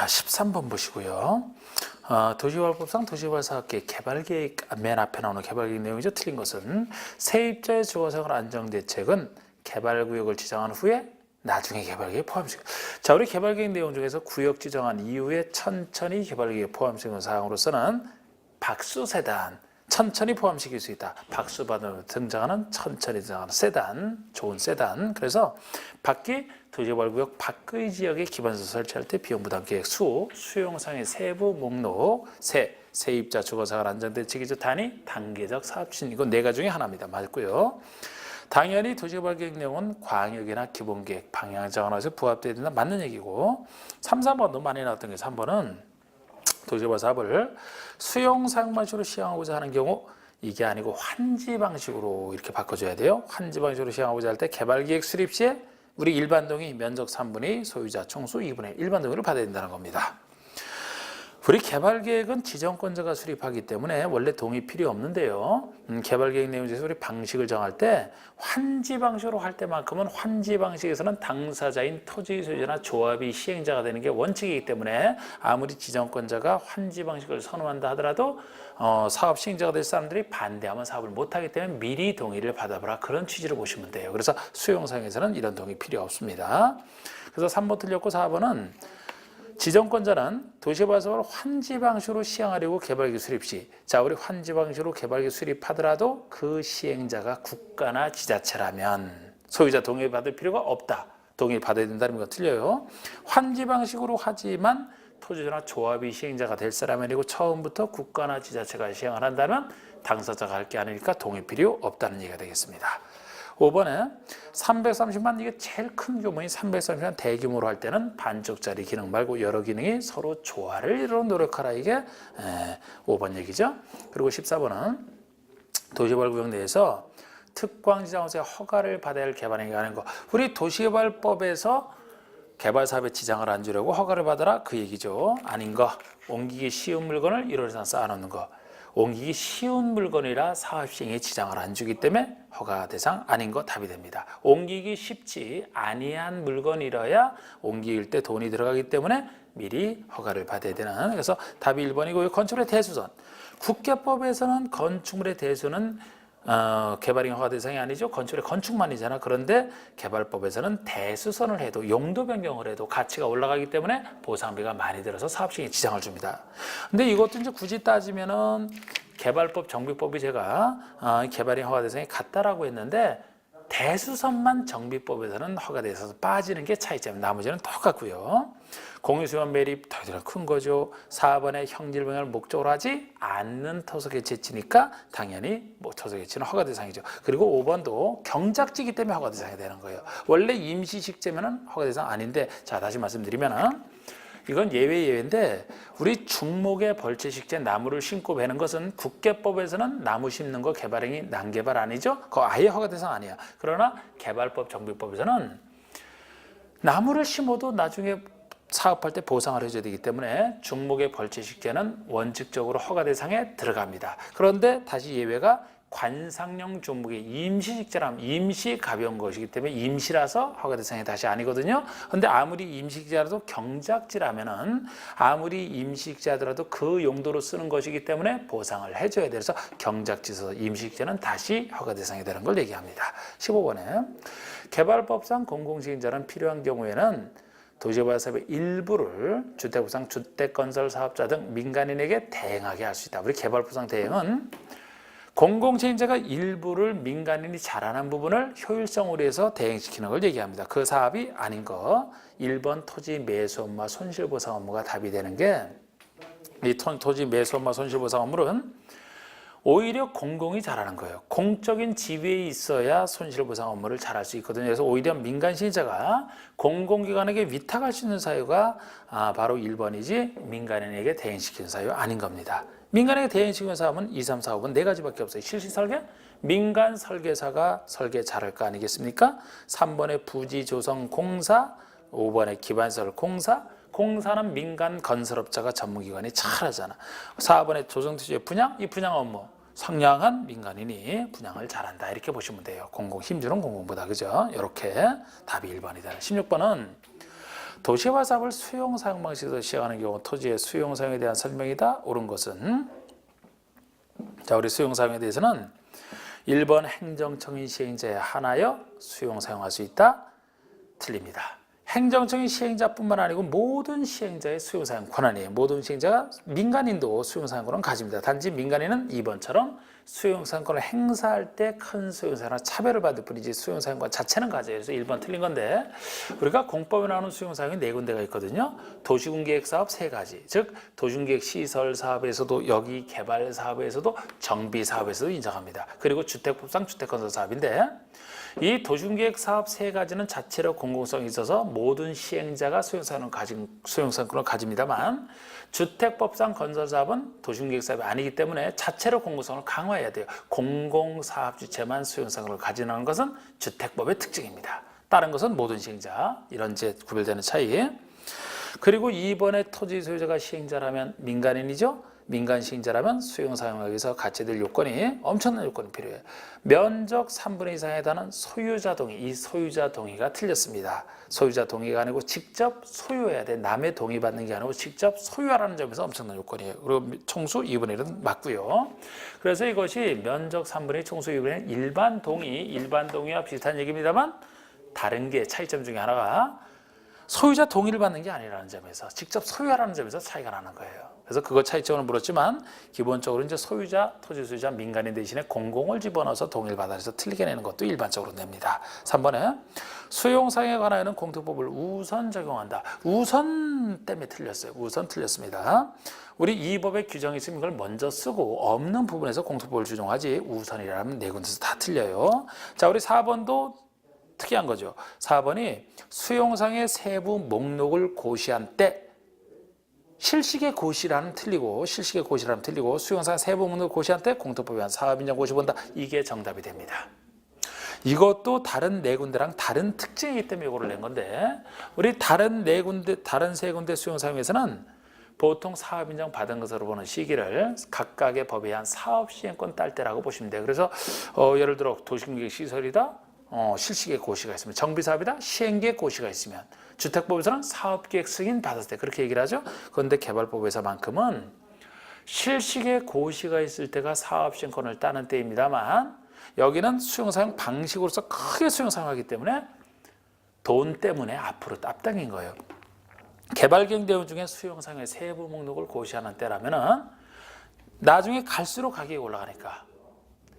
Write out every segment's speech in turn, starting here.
13번 보시고요. 도시개발법상 도시개발사업계획 개발계획 맨 앞에 나오는 개발계획 내용이죠. 틀린 것은 세입자의 주거생활 안정대책은 개발구역을 지정한 후에 나중에 개발계획에 포함시켜. 자, 우리 개발계획 내용 중에서 구역 지정한 이후에 천천히 개발계획에 포함시키는 사항으로서는 박수세단, 천천히 포함시킬 수 있다. 박수받으며 등장하는 천천히 등장하는 세단, 좋은 세단. 그래서 밖에 도시개발구역 밖의 지역에 기반시설 설치할 때 비용부담계획 수용상의 세부 목록, 세입자 주거생활 안정대책이죠. 단위, 단계적 사업추진. 이건 4가지 중에 하나입니다. 맞고요. 당연히 도시개발계획 내용은 광역이나 기본계획, 방향 정원에서 부합되어야 된다. 맞는 얘기고 3, 4번도 많이 나왔던 게 3번은 도시개발 사업을 수용 사용 방식으로 시행하고자 하는 경우 이게 아니고 환지 방식으로 이렇게 바꿔줘야 돼요. 환지 방식으로 시행하고자 할 때 개발계획 수립 시에 우리 일반 동의 면적 3분의 2, 소유자 총수 2분의 1 일반 동의를 받아야 된다는 겁니다. 우리 개발계획은 지정권자가 수립하기 때문에 원래 동의 필요 없는데요. 개발계획 내용 중에서 우리 방식을 정할 때 환지 방식으로 할 때만큼은 환지 방식에서는 당사자인 토지 소유자나 조합이 시행자가 되는 게 원칙이기 때문에 아무리 지정권자가 환지 방식을 선호한다 하더라도 사업 시행자가 될 사람들이 반대하면 사업을 못하기 때문에 미리 동의를 받아보라. 그런 취지로 보시면 돼요. 그래서 수용상에서는 이런 동의 필요 없습니다. 그래서 3번 틀렸고 4번은 지정권자는 도시개발 사업을 환지 방식으로 시행하려고 개발계획 수립 시, 자, 우리 환지 방식으로 개발계획 수립하더라도 그 시행자가 국가나 지자체라면 소유자 동의 받을 필요가 없다. 동의 받아야 된다는 거 틀려요. 환지 방식으로 하지만 토지나 조합이 시행자가 될 사람이 아니고 처음부터 국가나 지자체가 시행을 한다면 당사자가 할 게 아니니까 동의 필요 없다는 얘기가 되겠습니다. 5번에 330만, 이게 제일 큰 규모인 330만 대규모로 할 때는 반쪽짜리 기능 말고 여러 기능이 서로 조화를 이루는 노력하라. 이게 5번 얘기죠. 그리고 14번은 도시개발구역 내에서 특광지정에서 허가를 받아야 할 개발행위가 하는 거. 우리 도시개발법에서 개발사업에 지장을 안 주려고 허가를 받아라. 그 얘기죠. 아닌 거. 옮기기 쉬운 물건을 1월 이상 쌓아놓는 거. 옮기기 쉬운 물건이라 사업 시행에 지장을 안 주기 때문에 허가 대상 아닌 거 답이 됩니다. 옮기기 쉽지 아니한 물건이라야 옮길 때 돈이 들어가기 때문에 미리 허가를 받아야 되는. 그래서 답이 1번이고 건축물의 대수선. 국계법에서는 건축물의 대수는 개발행 허가 대상이 아니죠. 건축의 건축만이잖아. 그런데 개발법에서는 대수선을 해도 용도 변경을 해도 가치가 올라가기 때문에 보상비가 많이 들어서 사업 시행에 지장을 줍니다. 근데 이것도 이제 굳이 따지면은 개발법, 정비법이 제가 개발행 허가 대상이 같다라고 했는데 대수선만 정비법에서는 허가돼 있어서 빠지는 게 차이점. 나머지는 똑같고요. 공유수원 매립 더 큰 거죠. 4번에 형질병을 목적으로 하지 않는 토속의 채취니까 당연히 토속의 채취는 허가 대상이죠. 그리고 5번도 경작지기 때문에 허가 대상이 되는 거예요. 원래 임시식재면은 허가 대상 아닌데, 자, 다시 말씀드리면은 이건 예외인데 우리 중목의 벌채식재 나무를 심고 베는 것은 국계법에서는 나무 심는 거 개발행위 난개발 아니죠? 그거 아예 허가 대상 아니야. 그러나 개발법, 정비법에서는 나무를 심어도 나중에 사업할 때 보상을 해줘야 되기 때문에 중목의 벌채식재는 원칙적으로 허가 대상에 들어갑니다. 그런데 다시 예외가 관상용 중목의 임시식재라면 임시 가벼운 것이기 때문에 임시라서 허가 대상이 다시 아니거든요. 그런데 아무리 임시식재라도 경작지라면은 아무리 임시식재라도 그 용도로 쓰는 것이기 때문에 보상을 해줘야 돼서 경작지에서 임시식재는 다시 허가 대상이 되는 걸 얘기합니다. 15번에 개발법상 공공시행자는 필요한 경우에는 도시개발 사업의 일부를 주택부상, 주택건설 사업자 등 민간인에게 대행하게 할 수 있다. 우리 개발법상 대행은 공공시행자가 일부를 민간인이 잘하는 부분을 효율성으로 해서 대행시키는 걸 얘기합니다. 그 사업이 아닌 거 1번 토지 매수 업무와 손실보상 업무가 답이 되는 게, 이 토지 매수 업무와 손실보상 업무는 오히려 공공이 잘하는 거예요. 공적인 지위에 있어야 손실보상 업무를 잘할 수 있거든요. 그래서 오히려 민간 시행자가 공공기관에게 위탁할 수 있는 사유가 바로 1번이지 민간인에게 대행시키는 사유 아닌 겁니다. 민간에게 대행시키는 사업은 2, 3, 4, 5번 4가지밖에 없어요. 실시설계, 민간 설계사가 설계 잘할 거 아니겠습니까? 3번에 부지조성공사, 5번에 기반시설 공사, 공사는 민간 건설업자가 전문기관이 잘하잖아. 4번에 조성투지의 분양, 이 분양 업무 상냥한 민간인이 분양을 잘한다. 이렇게 보시면 돼요. 공공 힘주는 공공보다. 그죠? 이렇게 답이 1번이다. 16번은 도시개발 사업을 수용 사용 방식에서 시행하는 경우 토지의 수용 사용에 대한 설명이다. 옳은 것은 자, 우리 수용 사용에 대해서는 1번 행정청이 시행자에 한하여 수용 사용할 수 있다. 틀립니다. 행정청이 시행자뿐만 아니고 모든 시행자의 수용 사용 권한이에요. 모든 시행자가 민간인도 수용 사용권을 가집니다. 단지 민간인은 2번처럼 수용 사용권을 행사할 때 큰 수용 사용과 차별을 받을 뿐이지 수용 사용권 자체는 가져요. 그래서 1번 틀린 건데 우리가 공법에 나오는 수용 사용이 4군데가 있거든요. 도시군계획 사업 3가지. 즉 도시군계획 시설 사업에서도 여기 개발 사업에서도 정비 사업에서도 인정합니다. 그리고 주택법상 주택건설 사업인데 이 도시군계획 사업 3가지는 자체로 공공성이 있어서 모든 시행자가 수용사용권을 가집니다만 주택법상 건설사업은 도시군계획 사업이 아니기 때문에 자체로 공공성을 강화해야 돼요. 공공사업 주체만 수용사용권을 가지는 것은 주택법의 특징입니다. 다른 것은 모든 시행자, 이런 이제 구별되는 차이. 그리고 2번에 토지 소유자가 시행자라면 민간인이죠. 민간 시행자라면 수용 사용하기 위해서 갖춰질 요건이 엄청난 요건이 필요해요. 면적 3분의 2 이상에 해당하는 소유자 동의, 이 소유자 동의가 틀렸습니다. 소유자 동의가 아니고 직접 소유해야 돼. 남의 동의 받는 게 아니고 직접 소유하라는 점에서 엄청난 요건이에요. 그리고 총수 2분의 1은 맞고요. 그래서 이것이 면적 3분의 2 총수 2분의 1 일반 동의와 비슷한 얘기입니다만 다른 게 차이점 중에 하나가 소유자 동의를 받는 게 아니라는 점에서 직접 소유하라는 점에서 차이가 나는 거예요. 그래서 그거 차이점을 물었지만 기본적으로 이제 소유자, 토지 소유자, 민간인 대신에 공공을 집어넣어서 동의를 받아서 틀리게 내는 것도 일반적으로 냅니다. 3번에 수용사용에 관하여는 공특법을 우선 적용한다. 우선 때문에 틀렸어요. 우선 틀렸습니다. 우리 이 법에 규정이 있으면 이걸 먼저 쓰고 없는 부분에서 공특법을 적용하지 우선이라면 4군데서 다 틀려요. 자, 우리 4번도 특이한 거죠. 4번이 수용상의 세부 목록을 고시한 때 실식의 고시라는 틀리고 수용상 세부 목록을 고시한 때 공특법에 의한 사업인정 고시 본다. 이게 정답이 됩니다. 이것도 다른 4군데랑 다른 특징이기 때문에 이거를 낸 건데 우리 다른 3군데 수용사용에서는 보통 사업인정 받은 것으로 보는 시기를 각각의 법에 의한 사업시행권 딸 때라고 보시면 돼요. 그래서 예를 들어 도시계획 시설이다. 실시계획 고시가 있으면 정비사업이다. 시행계획 고시가 있으면 주택법에서는 사업계획 승인 받았을 때 그렇게 얘기를 하죠. 그런데 개발법에서만큼은 실시계획 고시가 있을 때가 사업시행권을 따는 때입니다만 여기는 수용사용 방식으로서 크게 수용사용하기 때문에 돈 때문에 앞으로 앞당긴 거예요. 개발계획 내용 중에 수용사용의 세부 목록을 고시하는 때라면은 나중에 갈수록 가격이 올라가니까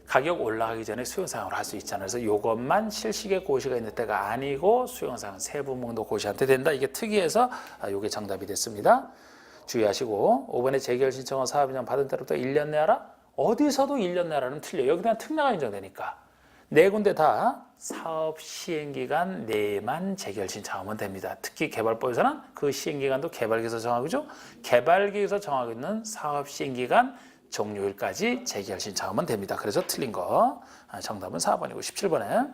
가격 올라가기 전에 수용사용을 할 수 있잖아요. 그래서 이것만 실시계획 고시가 있는 때가 아니고 수용사용 세부 목록 고시할 때 된다. 이게 특이해서 이게 정답이 됐습니다. 주의하시고 5번에 재결 신청은 사업인정 받은 때부터 1년 내하라? 어디서도 1년 내하라는 틀려요. 여기 그냥 특례가 인정되니까. 4군데 다 사업 시행기간 내만 재결 신청하면 됩니다. 특히 개발법에서는 그 시행기간도 개발계에서 정하고죠. 개발계에서 정하고 있는 사업 시행기간 종료일까지 재결 신청하면 됩니다. 그래서 틀린 거 정답은 4번이고 17번에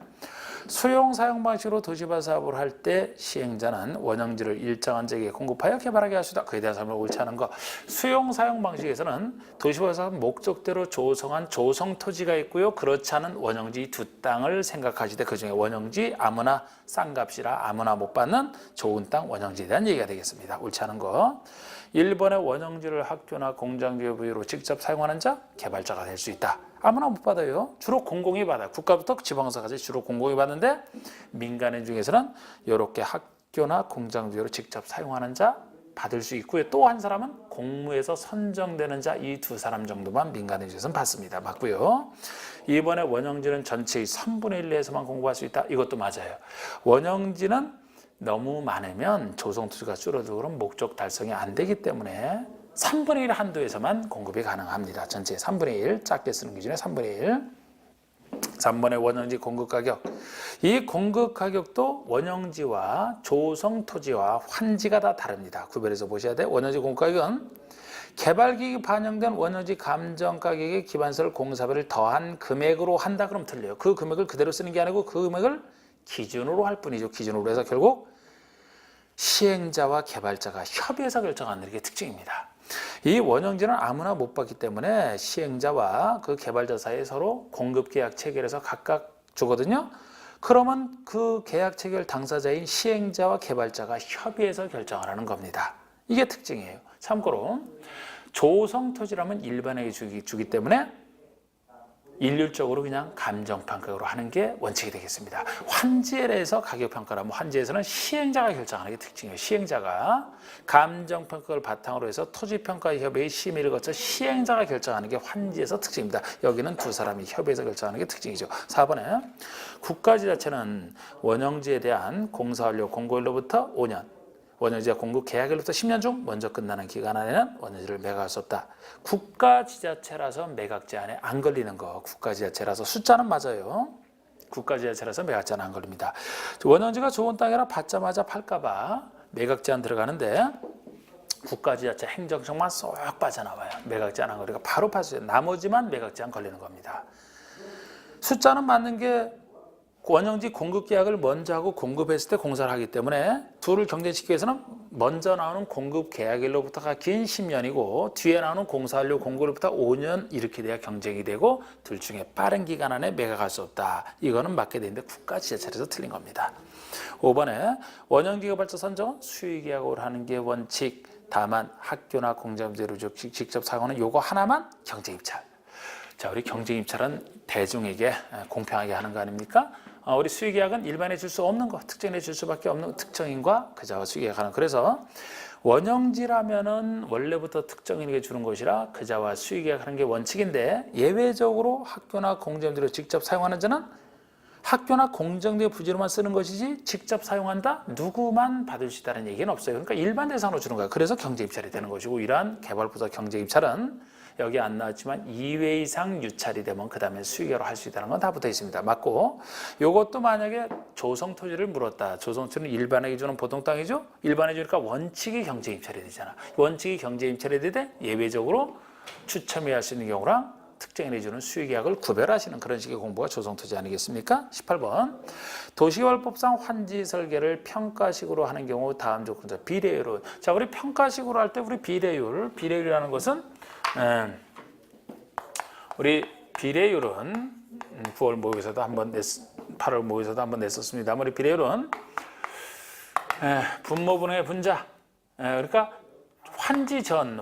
수용 사용 방식으로 도시개발 사업을 할 때 시행자는 원형지를 일정한 지역에 공급하여 개발하게 할 수 있다. 그에 대한 설명을 옳지 않은 거. 수용 사용 방식에서는 도시개발 사업 목적대로 조성한 조성 토지가 있고요. 그렇지 않은 원형지 두 땅을 생각하시되 그중에 원형지 아무나 싼 값이라 아무나 못 받는 좋은 땅 원형지에 대한 얘기가 되겠습니다. 옳지 않은 거. 1번의 원형지를 학교나 공장지역 부유로 직접 사용하는 자, 개발자가 될 수 있다. 아무나 못 받아요. 주로 공공이 받아요. 국가부터 지방서까지 주로 공공이 받는데 민간인 중에서는 이렇게 학교나 공장지역으로 직접 사용하는 자 받을 수 있고요. 또 한 사람은 공무에서 선정되는 자, 이 두 사람 정도만 민간인 중에서는 받습니다. 맞고요. 2번의 원형지는 전체의 3분의 1 내에서만 공급할 수 있다. 이것도 맞아요. 원형지는 너무 많으면 조성투지가 줄어들고 그럼 목적 달성이 안 되기 때문에 3분의 1 한도에서만 공급이 가능합니다. 전체 3분의 1, 작게 쓰는 기준에 3분의 1. 3번의 원형지 공급가격. 이 공급가격도 원형지와 조성토지와 환지가 다 다릅니다. 구별해서 보셔야 돼요. 원형지 공급가격은 개발기획이 반영된 원형지 감정가격에 기반설 공사비를 더한 금액으로 한다 그러면 틀려요. 그 금액을 그대로 쓰는 게 아니고 그 금액을 기준으로 할 뿐이죠. 기준으로 해서 결국 시행자와 개발자가 협의해서 결정하는 게 특징입니다. 이 원형지는 아무나 못 받기 때문에 시행자와 그 개발자 사이에 서로 공급계약 체결해서 각각 주거든요. 그러면 그 계약 체결 당사자인 시행자와 개발자가 협의해서 결정하라는 겁니다. 이게 특징이에요. 참고로 조성토지라면 일반에게 주기 때문에 일률적으로 그냥 감정평가로 하는 게 원칙이 되겠습니다. 환지에 대해서 가격평가라면 환지에서는 시행자가 결정하는 게 특징이에요. 시행자가 감정평가를 바탕으로 해서 토지평가협의회 심의를 거쳐 시행자가 결정하는 게 환지에서 특징입니다. 여기는 두 사람이 협의해서 결정하는 게 특징이죠. 4번에 국가지자체는 원형지에 대한 공사완료 공고일로부터 5년, 원형지가 공급 계약일로부터 10년 중 먼저 끝나는 기간 안에는 원형지를 매각할 수 없다. 국가지자체라서 매각 제한에 안 걸리는 거. 국가지자체라서 숫자는 맞아요. 국가지자체라서 매각 제한 안 걸립니다. 원형지가 좋은 땅이라 받자마자 팔까봐 매각 제한 들어가는데 국가지자체 행정청만 쏙 빠져나와요. 매각 제한 안 걸리니까 바로 팔 수 있어요. 나머지만 매각 제한 걸리는 겁니다. 숫자는 맞는 게 원형지 공급 계약을 먼저 하고 공급했을 때 공사를 하기 때문에 둘을 경쟁시키기 위해서는 먼저 나오는 공급 계약일로부터가 긴 10년이고 뒤에 나오는 공사완료 공고일로부터 5년 이렇게 돼야 경쟁이 되고 둘 중에 빠른 기간 안에 매각할 수 없다. 이거는 맞게 되는데 국가지자체에서 틀린 겁니다. 5번에 원형지 개발자 선정은 수의계약으로 하는 게 원칙. 다만 학교나 공장제로 직접 사용하는 요거 하나만 경쟁입찰. 자, 우리 경쟁입찰은 대중에게 공평하게 하는 거 아닙니까? 우리 수의계약은 일반에 줄 수 없는 거, 특정인에 줄 수밖에 없는 특정인과 그자와 수의계약하는. 그래서 원형지라면은 원래부터 특정인에게 주는 것이라 그자와 수의계약하는 게 원칙인데 예외적으로 학교나 공정들을 직접 사용하는 자는 학교나 공정의 부지로만 쓰는 것이지 직접 사용한다? 누구만 받을 수 있다는 얘기는 없어요. 그러니까 일반 대상으로 주는 거예요. 그래서 경쟁입찰이 되는 것이고 이러한 개발부서 경쟁입찰은 여기 안 나왔지만 2회 이상 유찰이 되면 그 다음에 수의계로 할 수 있다는 건 다 붙어 있습니다. 맞고 이것도 만약에 조성토지를 물었다. 조성토지는 일반에게 주는 보통 땅이죠. 일반에 주니까 원칙이 경쟁입찰이 되잖아. 원칙이 경쟁입찰이 되되 예외적으로 추첨이 할 수 있는 경우랑 특정인이 주는 수의계약을 구별하시는 그런 식의 공부가 조성토지 아니겠습니까? 18번 도시개발법상 환지 설계를 평가식으로 하는 경우 다음 조건자 비례율은. 자, 우리 평가식으로 할 때 우리 비례율이라는 것은 우리 비례율은 9월 모의고사도 한번 8월 모의고사도 한번 냈었습니다. 우리 비례율은 분모분의 분자. 그러니까 환지 전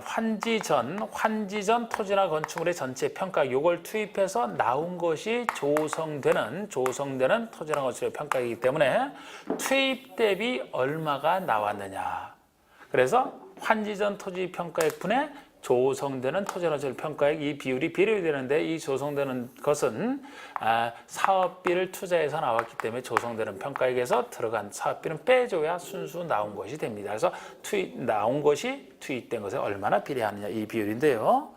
토지나 건축물의 전체 평가 요걸 투입해서 나온 것이 조성되는 토지나 건축물의 평가이기 때문에 투입 대비 얼마가 나왔느냐. 그래서 환지 전 토지 평가액 분의 조성되는 토지나 건축물 평가액 이 비율이 비례율이 되는데 이 조성되는 것은 사업비를 투자해서 나왔기 때문에 조성되는 평가액에서 들어간 사업비는 빼줘야 순수 나온 것이 됩니다. 그래서 나온 것이 투입된 것에 얼마나 비례하느냐 이 비율인데요.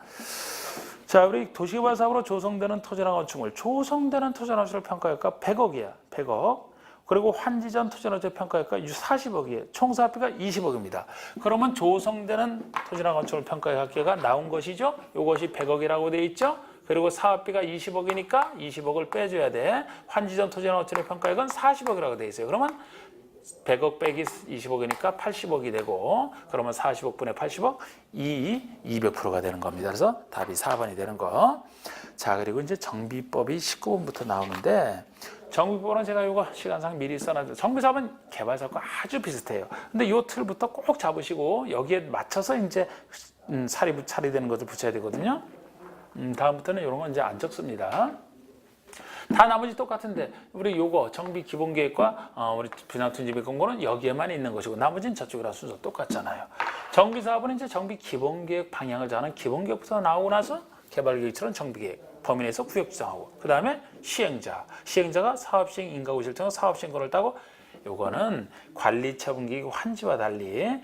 자, 우리 도시개발 사업으로 조성되는 토지나 건축물, 조성되는 토지나 건축물 평가액가 100억이야. 100억. 그리고 환지전 토지나 평가액가 40억이에요. 총 사업비가 20억입니다. 그러면 조성되는 토지나 건축물 평가액 합계가 나온 것이죠. 이것이 100억이라고 되어 있죠. 그리고 사업비가 20억이니까 20억을 빼줘야 돼. 환지전 토지나 건축물 평가액은 40억이라고 되어 있어요. 그러면 100억 빼기 20억이니까 80억이 되고 그러면 40억분의 80억 200%가 되는 겁니다. 그래서 답이 4번이 되는 거. 자, 그리고 이제 정비법이 19번부터 나오는데 정비법은 제가 이거 시간상 미리 써놨는데 정비사업은 개발사업과 아주 비슷해요. 근데 이 틀부터 꼭 잡으시고 여기에 맞춰서 이제 살이 되는 것을 붙여야 되거든요. 다음부터는 이런 건 이제 안 적습니다. 다 나머지 똑같은데 우리 요거 정비 기본계획과 우리 분양투기비 공고는 여기에만 있는 것이고 나머지는 저쪽이라 순서 똑같잖아요. 정비사업은 이제 정비 기본계획 방향을 정하는 기본계획부터 나오고 나서 개발계획처럼 정비계획 범위 내에서 구역 지정하고 그 다음에 시행자가 사업시행 인가구 실증 사업시행권을 따고 요거는 관리처분기획 환지와 달리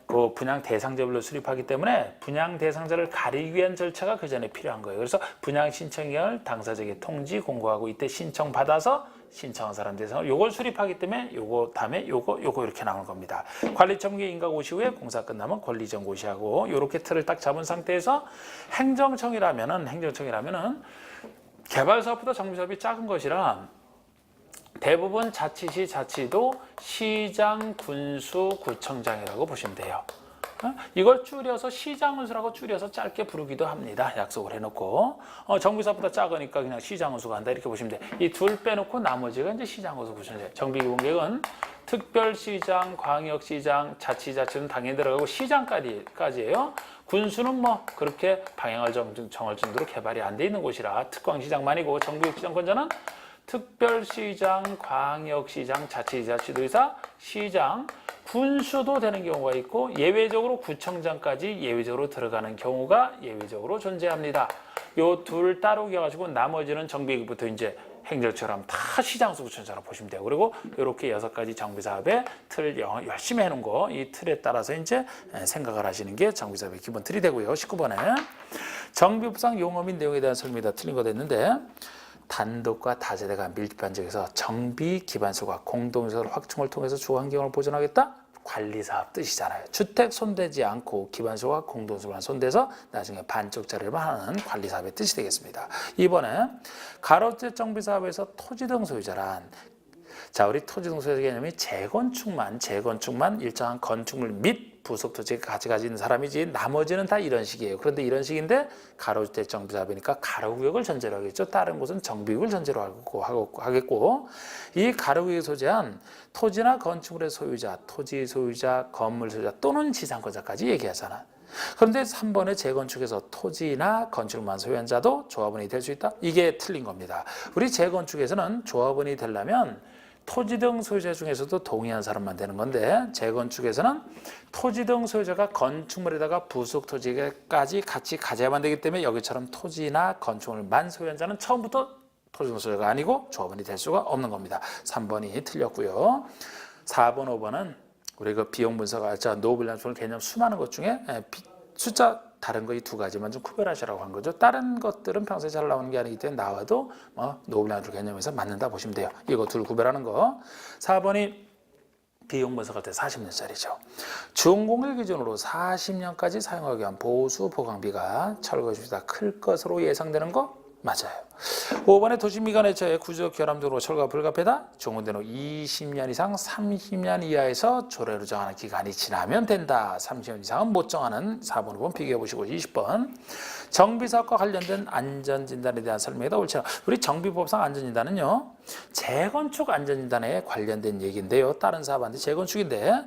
그 분양 대상자별로 수립하기 때문에 분양 대상자를 가리기 위한 절차가 그 전에 필요한 거예요. 그래서 분양 신청을 당사자에게 통지 공고하고 이때 신청 받아서 신청한 사람 대상으로 요걸 수립하기 때문에 요거 다음에 요거 이렇게 나오는 겁니다. 관리처분기획 인가고시 후에 공사 끝나면 권리정고시하고 요렇게 틀을 딱 잡은 상태에서 행정청이라면은 개발사업보다 정비사업이 작은 것이라 대부분 자치시, 자치도 시장, 군수, 구청장이라고 보시면 돼요. 이걸 줄여서 시장은수라고 줄여서 짧게 부르기도 합니다. 약속을 해놓고 정비사업보다 작으니까 그냥 시장은수가 한다 이렇게 보시면 돼. 이 둘 빼놓고 나머지가 이제 시장은수 보시면 돼. 정비기본계획은 특별시장, 광역시장, 자치자치는 당연히 들어가고 시장까지예요. 군수는 뭐 그렇게 방향을 정할 정도로 개발이 안 돼 있는 곳이라 특광시장만이고 정비지정권자는 특별시장, 광역시장, 자치자치도의사, 시장, 군수도 되는 경우가 있고 예외적으로 구청장까지 예외적으로 들어가는 경우가 예외적으로 존재합니다. 요 둘 따로 해가지고 나머지는 정비부터 이제 행정처럼 다 시장수 구청장으로 보시면 돼요. 그리고 이렇게 6가지 정비사업의 틀을 열심히 해놓은 거, 이 틀에 따라서 이제 생각을 하시는 게 정비사업의 기본 틀이 되고요. 19번에 정비법상 용어 및 내용에 대한 설명이 다 틀린 거 됐는데 단독과 다세대가 밀집한 지역에서 정비 기반소가 공동시설 확충을 통해서 주거 환경을 보존하겠다? 관리사업 뜻이잖아요. 주택 손대지 않고 기반소가 공동시설만 손대서 나중에 반쪽 자리만 하는 관리사업의 뜻이 되겠습니다. 이번에 가로주택 정비사업에서 토지 등 소유자란 자, 우리 토지 등 소유자 개념이 재건축만 일정한 건축물 및 부속 토지를 가진 사람이지 나머지는 다 이런 식이에요. 그런데 이런 식인데 가로주택 정비사업이니까 가로구역을 전제로 하겠죠. 다른 곳은 정비구역을 전제로 하겠고 이 가로구역에 소재한 토지나 건축물의 소유자, 토지 소유자, 건물 소유자 또는 지상권자까지 얘기하잖아. 그런데 3번의 재건축에서 토지나 건축물만 소유한 자도 조합원이 될 수 있다? 이게 틀린 겁니다. 우리 재건축에서는 조합원이 되려면 토지 등 소유자 중에서도 동의한 사람만 되는 건데 재건축에서는 토지 등 소유자가 건축물에다가 부속 토지까지 같이 가져야만 되기 때문에 여기처럼 토지나 건축물만 소유한 자는 처음부터 토지 등 소유자가 아니고 조합원이 될 수가 없는 겁니다. 3번이 틀렸고요. 4번, 5번은 우리 그 비용 분석할 자 노블란스 개념 수많은 것 중에 숫자 다른 거 이 2가지만 좀 구별하시라고 한 거죠. 다른 것들은 평소에 잘 나오는 게 아니기 때문에 나와도 노블란스 개념에서 맞는다 보시면 돼요. 이거 둘 구별하는 거. 4번이 비용 분석할 때 40년짜리죠. 준공일 기준으로 40년까지 사용하기 위한 보수 보강비가 철거 주시다 클 것으로 예상되는 거 맞아요. 5번에 도시미관해처의 구조 결함적으로 철거가 불가피하다. 종원된 후 20년 이상 30년 이하에서 조례로 정하는 기간이 지나면 된다. 30년 이상은 못 정하는 4번, 5번 비교해 보시고 20번 정비사업과 관련된 안전진단에 대한 설명이다. 옳지 않아. 우리 정비법상 안전진단은요. 재건축 안전진단에 관련된 얘기인데요. 다른 사업인데 재건축인데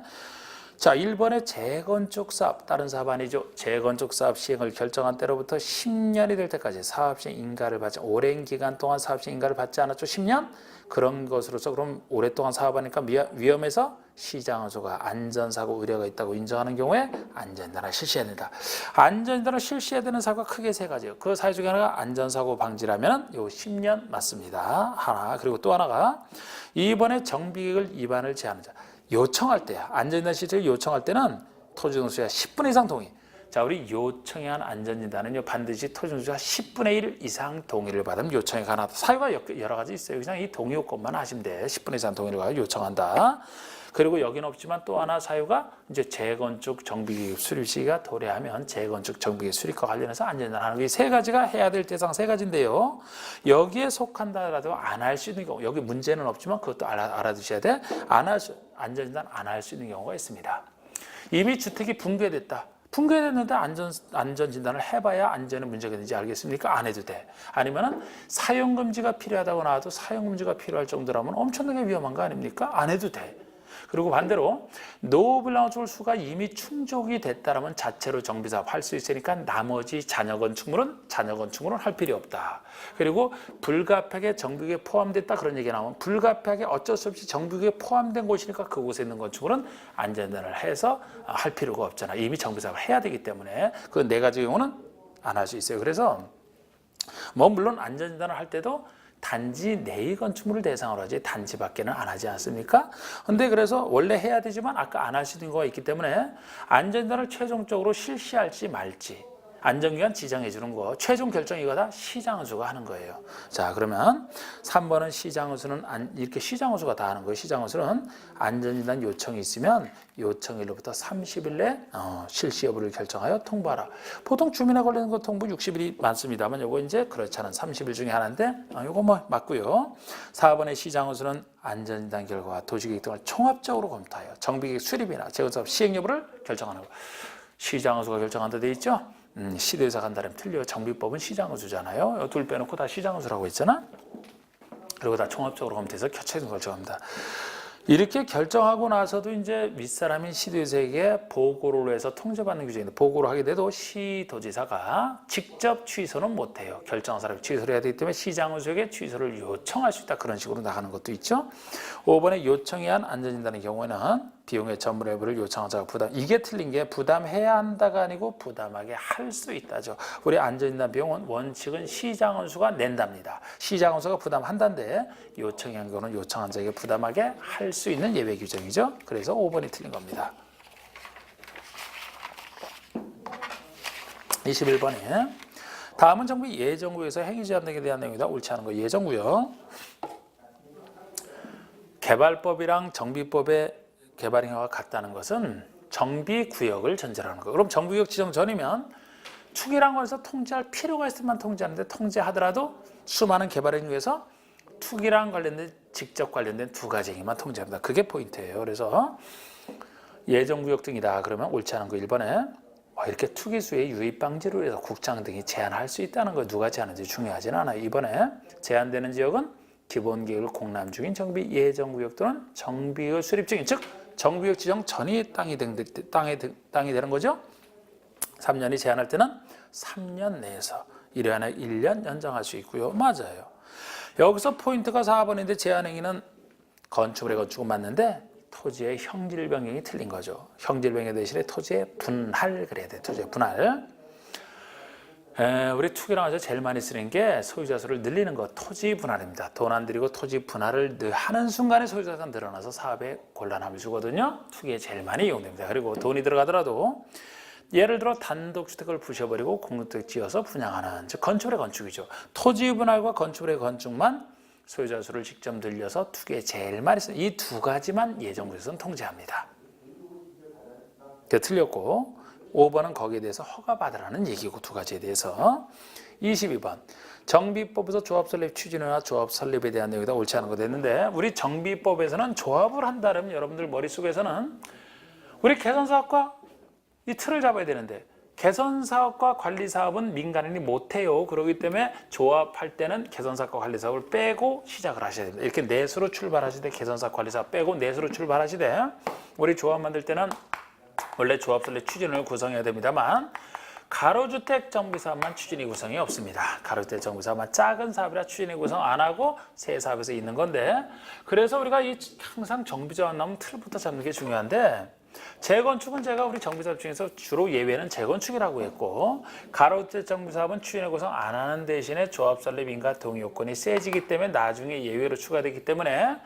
자, 1번의 재건축 사업, 다른 사업 아니죠. 재건축 사업 시행을 결정한 때로부터 10년이 될 때까지 사업시행 인가를 받지, 오랜 기간 동안 사업시행 인가를 받지 않았죠. 10년? 그런 것으로서 그럼 오랫동안 사업하니까 위험해서 시장원소가 안전사고 의뢰가 있다고 인정하는 경우에 안전진단을 실시해야 된다. 안전진단을 실시해야 되는 사고가 크게 3가지예요. 그 사유 중에 하나가 안전사고 방지라면 요 10년 맞습니다. 하나. 그리고 또 하나가 2번의 정비계획을 위반을 제한하는 자. 요청할 때야. 안전진단 실시를 요청할 때는 토지등수야 10분 이상 동의. 자, 우리 요청에 한 안전진단은요 반드시 토지등수가 10분의 1 이상 동의를 받으면 요청이 가능하다. 사유가 여러 가지 있어요. 그냥 이 동의 요건만 하시면 돼. 10분 이상 동의를 요청한다. 그리고 여기는 없지만 또 하나 사유가 이제 재건축 정비계획 수립 시기가 도래하면 재건축 정비계획 수립과 관련해서 안전진단하는 게 3가지가 해야 될 대상 3가지인데요. 여기에 속한다라도 안 할 수 있는 경우, 여기 문제는 없지만 그것도 알아두셔야 돼. 안전진단 안 할 수 있는 경우가 있습니다. 이미 주택이 붕괴됐다. 붕괴됐는데 안전진단을 해봐야 안전에 문제가 있는지 알겠습니까? 안 해도 돼. 아니면은 사용금지가 필요하다고 나와도 사용금지가 필요할 정도라면 엄청나게 위험한 거 아닙니까? 안 해도 돼. 그리고 반대로 노블라운스 수가 이미 충족이 됐다라면 자체로 정비사업 할 수 있으니까 나머지 잔여 건축물은 할 필요 없다. 그리고 불가피하게 정비계획에 포함됐다 그런 얘기가 나오면 불가피하게 어쩔 수 없이 정비계획에 포함된 곳이니까 그곳에 있는 건축물은 안전진단을 해서 할 필요가 없잖아. 이미 정비사업을 해야 되기 때문에 그 4가지 경우는 안 할 수 있어요. 그래서 뭐 물론 안전진단을 할 때도 단지 내의 건축물을 대상으로 하지 단지 밖에는 안 하지 않습니까? 근데 그래서 원래 해야 되지만 아까 안 할 수 있는 거가 있기 때문에 안전진단을 최종적으로 실시할지 말지 안전기관 지정해 주는 거 최종 결정 이거 다 시장원수가 하는 거예요. 자, 그러면 3번은 시장원수는 이렇게 시장원수가 다 하는 거예요. 시장원수는 안전진단 요청이 있으면 요청일로부터 30일 내 실시 여부를 결정하여 통보하라. 보통 주민에 관련된 거 통보 60일이 많습니다만 요거 이제 그렇지 않은 30일 중에 하나인데 요거 뭐 맞고요. 4번의 시장원수는 안전진단 결과와 도시계획 등을 종합적으로 검토하여 정비계획 수립이나 재건사업 시행 여부를 결정하는 거. 시장의수가 결정한다 돼 있죠? 시대에서 간다면 틀려. 정비법은 시장의수잖아요. 둘 빼놓고 다 시장의수라고 했잖아. 그리고 다 종합적으로 하면 돼서 교체해서 결정합니다. 이렇게 결정하고 나서도 이제 윗사람인 시도지사에게 보고를 해서 통제받는 규정인데, 보고를 하게 돼도 시도지사가 직접 취소는 못해요. 결정한 사람이 취소를 해야 되기 때문에 시장의수에게 취소를 요청할 수 있다. 그런 식으로 나가는 것도 있죠. 5번에 요청에 한 안전진단의 경우에는 비용의 전부 여부를 요청한 자가 부담. 이게 틀린 게 부담해야 한다가 아니고 부담하게 할 수 있다죠. 우리 안전진단 비용은 원칙은 시장원수가 낸답니다. 시장원수가 부담한다는데 요청이 한 거는 요청한 자에게 부담하게 할 수 있는 예외 규정이죠. 그래서 5번이 틀린 겁니다. 21번에 다음은 정부 예정구역에서 행위제한 등에 대한 내용이다. 옳지 않은 거. 예정구역. 개발법이랑 정비법의 개발 행위가 같다는 것은 정비구역을 전제로 하는 거예요. 그럼 정비구역 지정 전이면 투기란 것에서 통제할 필요가 있을 만 통제하는데, 통제하더라도 수많은 개발 행위에서 투기랑 관련된 직접 관련된 두 가지 행위만 통제합니다. 그게 포인트예요. 그래서 예정구역 등이다 그러면 옳지 않은 거 1번에 이렇게 투기수의 유입 방지를 위해서 국장 등이 제한할 수 있다는 거. 누가 제한하는지 중요하지는 않아요. 2번에 제한되는 지역은 기본계획을 공람 중인 정비 예정구역 또는 정비의 수립 중인, 즉 정비구역 지정 전이 땅이 되는 거죠. 3년이 제한할 때는 3년 내에서 1년에 1년 연장할 수 있고요. 맞아요. 여기서 포인트가 4번인데 제한행위는 건축물의 건축은 맞는데 토지의 형질 변경이 틀린 거죠. 형질 변경 대신에 토지의 분할 그래야 돼. 토지의 분할. 우리 투기랑 해서 제일 많이 쓰는 게 소유자 수를 늘리는 것, 토지 분할입니다. 돈 안 들이고 토지 분할을 하는 순간에 소유자가 늘어나서 사업에 곤란함을 주거든요. 투기에 제일 많이 이용됩니다. 그리고 돈이 들어가더라도 예를 들어 단독주택을 부셔버리고 공동주택 지어서 분양하는, 즉 건축물의 건축이죠. 토지 분할과 건축물의 건축만 소유자 수를 직접 늘려서 투기에 제일 많이 쓰는 이 두 가지만 예정구역에서는 통제합니다. 틀렸고 5번은 거기에 대해서 허가받으라는 얘기고, 두 가지에 대해서. 22번 정비법에서 조합 설립 추진이나 조합 설립에 대한 내용이다. 옳지 않은 거 됐는데, 우리 정비법에서는 조합을 한다면 여러분들 머릿속에서는 우리 개선사업과 이 틀을 잡아야 되는데, 개선사업과 관리사업은 민간인이 못해요. 그렇기 때문에 조합할 때는 개선사업과 관리사업을 빼고 시작을 하셔야 됩니다. 이렇게 넷으로 출발하시되 개선사업 관리사업 빼고 넷으로 출발하시되, 우리 조합 만들 때는 원래 조합 설립 추진을 구성해야 됩니다만 가로주택 정비사업만 추진이 구성이 없습니다. 가로주택 정비사업만 작은 사업이라 추진이 구성 안 하고 새 사업에서 있는 건데, 그래서 우리가 항상 정비조합 나오면 틀부터 잡는 게 중요한데, 재건축은 제가 우리 정비사업 중에서 주로 예외는 재건축이라고 했고, 가로주택 정비사업은 추진을 구성 안 하는 대신에 조합 설립 인가 동의 요건이 세지기 때문에 나중에 예외로 추가되기 때문에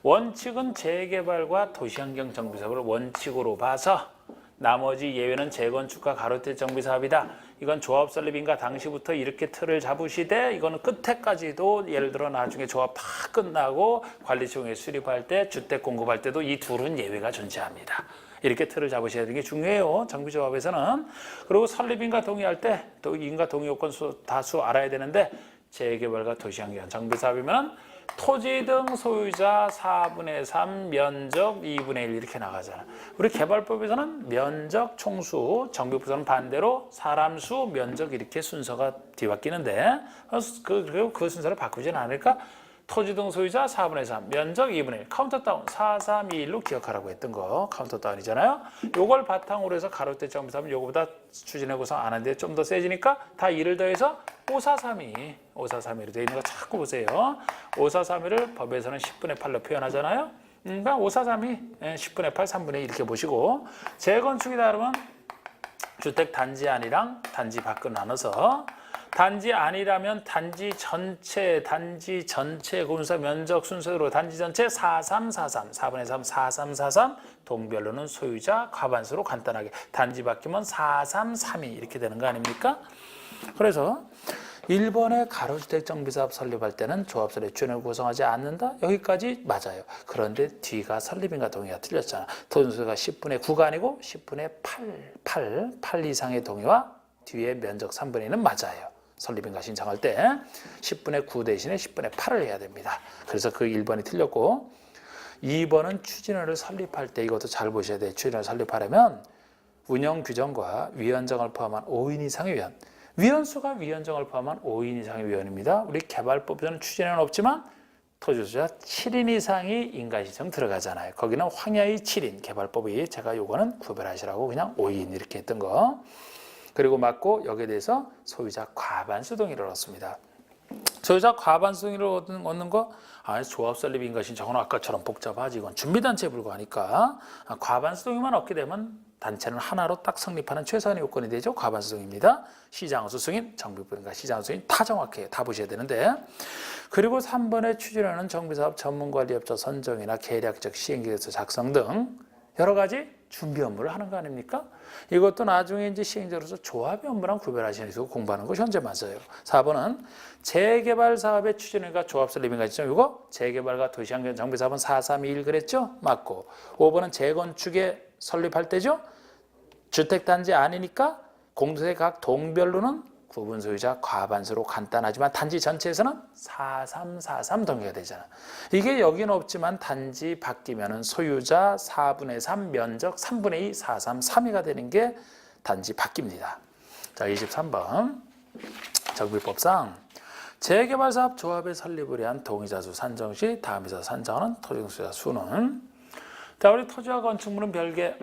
원칙은 재개발과 도시환경 정비사업을 원칙으로 봐서 나머지 예외는 재건축과 가로주택 정비사업이다. 이건 조합 설립인가 당시부터 이렇게 틀을 잡으시되, 이거는 끝에까지도 예를 들어 나중에 조합 다 끝나고 관리청에 수립할 때, 주택 공급할 때도 이 둘은 예외가 존재합니다. 이렇게 틀을 잡으셔야 되는 게 중요해요. 정비조합에서는. 그리고 설립인가 동의할 때 또 인가 동의 요건 다수 알아야 되는데, 재개발과 도시환경 정비사업이면 토지 등 소유자 4분의 3, 면적 2분의 1 이렇게 나가잖아. 우리 개발법에서는 면적, 총수, 정비법에서는 반대로 사람 수, 면적 이렇게 순서가 뒤바뀌는데, 그 순서를 바꾸지는 않을까? 토지 등 소유자 4분의 3, 면적 2분의 1, 카운터 다운 4, 3, 2, 1로 기억하라고 했던 거 카운터 다운이잖아요. 요걸 바탕으로 해서 가로주택 정비사업은 요거보다 추진해 구성 안 하는데 좀 더 세지니까 다 2를 더해서 5, 4, 3, 2, 5, 4, 3, 2로 되어 있는 거 자꾸 보세요. 5, 4, 3, 2를 법에서는 10분의 8로 표현하잖아요. 그러니까 5, 4, 3, 2, 10분의 8, 3분의 2 이렇게 보시고, 재건축이다 그러면 주택 단지 안이랑 단지 밖을 나눠서, 단지 아니라면 단지 전체 군사 면적 순서로 단지 전체 4343, 4분의 3, 4343, 동별로는 소유자 과반수로 간단하게, 단지 바뀌면 4332 이렇게 되는 거 아닙니까? 그래서 1번의 가로주택 정비사업 설립할 때는 조합 설립 추진을 구성하지 않는다. 여기까지 맞아요. 그런데 뒤가 설립인가 동의가 틀렸잖아. 토지수가 10분의 9가 아니고 10분의 8 이상의 동의와 뒤에 면적 3분의 2는 맞아요. 설립인가 신청할 때 10분의 9 대신에 10분의 8을 해야 됩니다. 그래서 그 1번이 틀렸고, 2번은 추진호를 설립할 때 이것도 잘 보셔야 돼요. 추진호를 설립하려면 운영 규정과 위원장을 포함한 5인 이상의 위원. 위원수가 위원장을 포함한 5인 이상의 위원입니다. 우리 개발법에서는 추진에는 없지만 토지소유자 7인 이상이 인가신청 들어가잖아요. 거기는 황야의 7인, 개발법이 제가 요거는 구별하시라고 그냥 5인 이렇게 했던 거. 그리고 맞고 여기에 대해서 소유자 과반수 동의를 얻었습니다. 소유자 과반수 동의를 얻는 거, 조합 설립 인가신청은 아까처럼 복잡하지. 이건 준비단체에 불과하니까 과반수 동의만 얻게 되면 단체는 하나로 딱 성립하는 최소한의 요건이 되죠. 과반수 동의입니다. 시장수 승인, 정비부인가 시장수 승인 다 정확해요. 다 보셔야 되는데. 그리고 3번에 추진하는 정비사업 전문관리업자 선정이나 계략적 시행계획서 작성 등 여러 가지 준비 업무를 하는 거 아닙니까? 이것도 나중에 이제 시행자로서 조합의 업무랑 구별하시는 식으로 공부하는 거 현재 맞아요. 4번은 재개발 사업의 추진과 조합 설립인가 있죠. 이거 재개발과 도시환경 정비사업은 4.3.21 그랬죠? 맞고. 5번은 재건축에 설립할 때죠. 주택단지 아니니까 공동세 각 동별로는 구분 소유자 과반수로 간단하지만 단지 전체에서는 4.3.4.3 동의가 되잖아. 이게 여기는 없지만 단지 바뀌면은 소유자 4분의 3, 면적 3분의 2, 4.3.3이가 되는 게 단지 바뀝니다. 자, 23번 정비법상 재개발사업 조합의 설립을 위한 동의자 수 산정 시 다음에서 산정하는 토지소유자 수는, 자, 우리 토지와 건축물은 별개.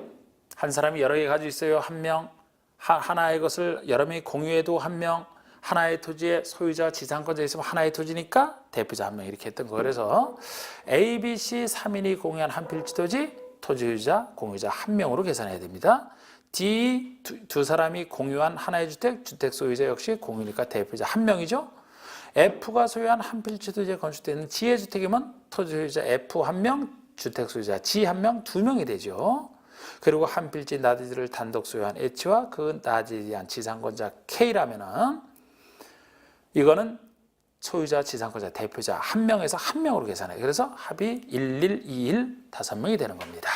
한 사람이 여러 개 가지고 있어요. 한 명. 하나의 것을 여러 명이 공유해도 한 명. 하나의 토지의 소유자 지상권자 있으면 하나의 토지니까 대표자 한 명 이렇게 했던 거. 그래서 A, B, C 3인이 공유한 한 필지 토지 토지소유자 공유자 한 명으로 계산해야 됩니다. D 두 사람이 공유한 하나의 주택 소유자 역시 공유니까 대표자 한 명이죠. F가 소유한 한 필지 토지에 건축되는 G의 주택이면 토지소유자 F 한 명, 주택 소유자 G 한 명, 두 명이 되죠. 그리고 한 필지 나디지를 단독 소유한 H와 그 나디지에 대한 지상권자 K라면은 이거는 소유자, 지상권자, 대표자 한 명에서 한 명으로 계산해요. 그래서 합이 11, 21, 5명이 되는 겁니다.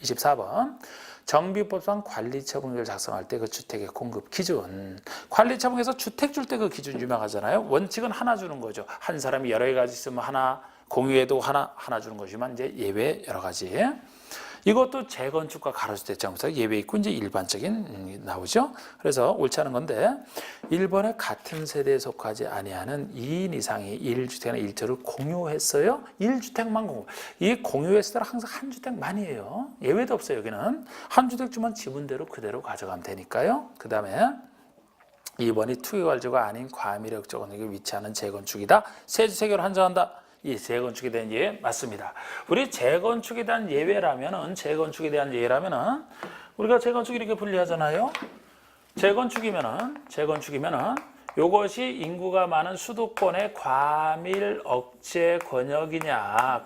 24번 정비법상 관리처분을 작성할 때 그 주택의 공급 기준. 관리처분에서 주택 줄 때 그 기준 유명하잖아요. 원칙은 하나 주는 거죠. 한 사람이 여러 개 가지 있으면 하나, 공유해도 하나 주는 거지만 이제 예외 여러 가지. 이것도 재건축과 가로주택 정비사 예외 있고 이제 일반적인 나오죠. 그래서 옳지 않은 건데 1번에 같은 세대에 속하지 아니하는 2인 이상이 1주택이나 1조를 공유했어요. 1주택만 공유. 이 공유했을 때는 항상 한 주택만이에요. 예외도 없어요. 여기는 한 주택 주면 지분대로 그대로 가져가면 되니까요. 그 다음에 2번이 투기관리가 아닌 과밀역적 원역에 위치하는 재건축이다. 세 주택으로 한정한다. 이 재건축에 대한 예외 맞습니다. 우리 재건축에 대한 예외라면은 우리가 재건축 이렇게 분리하잖아요. 재건축이면은 요것이 인구가 많은 수도권의 과밀 억제 권역이냐,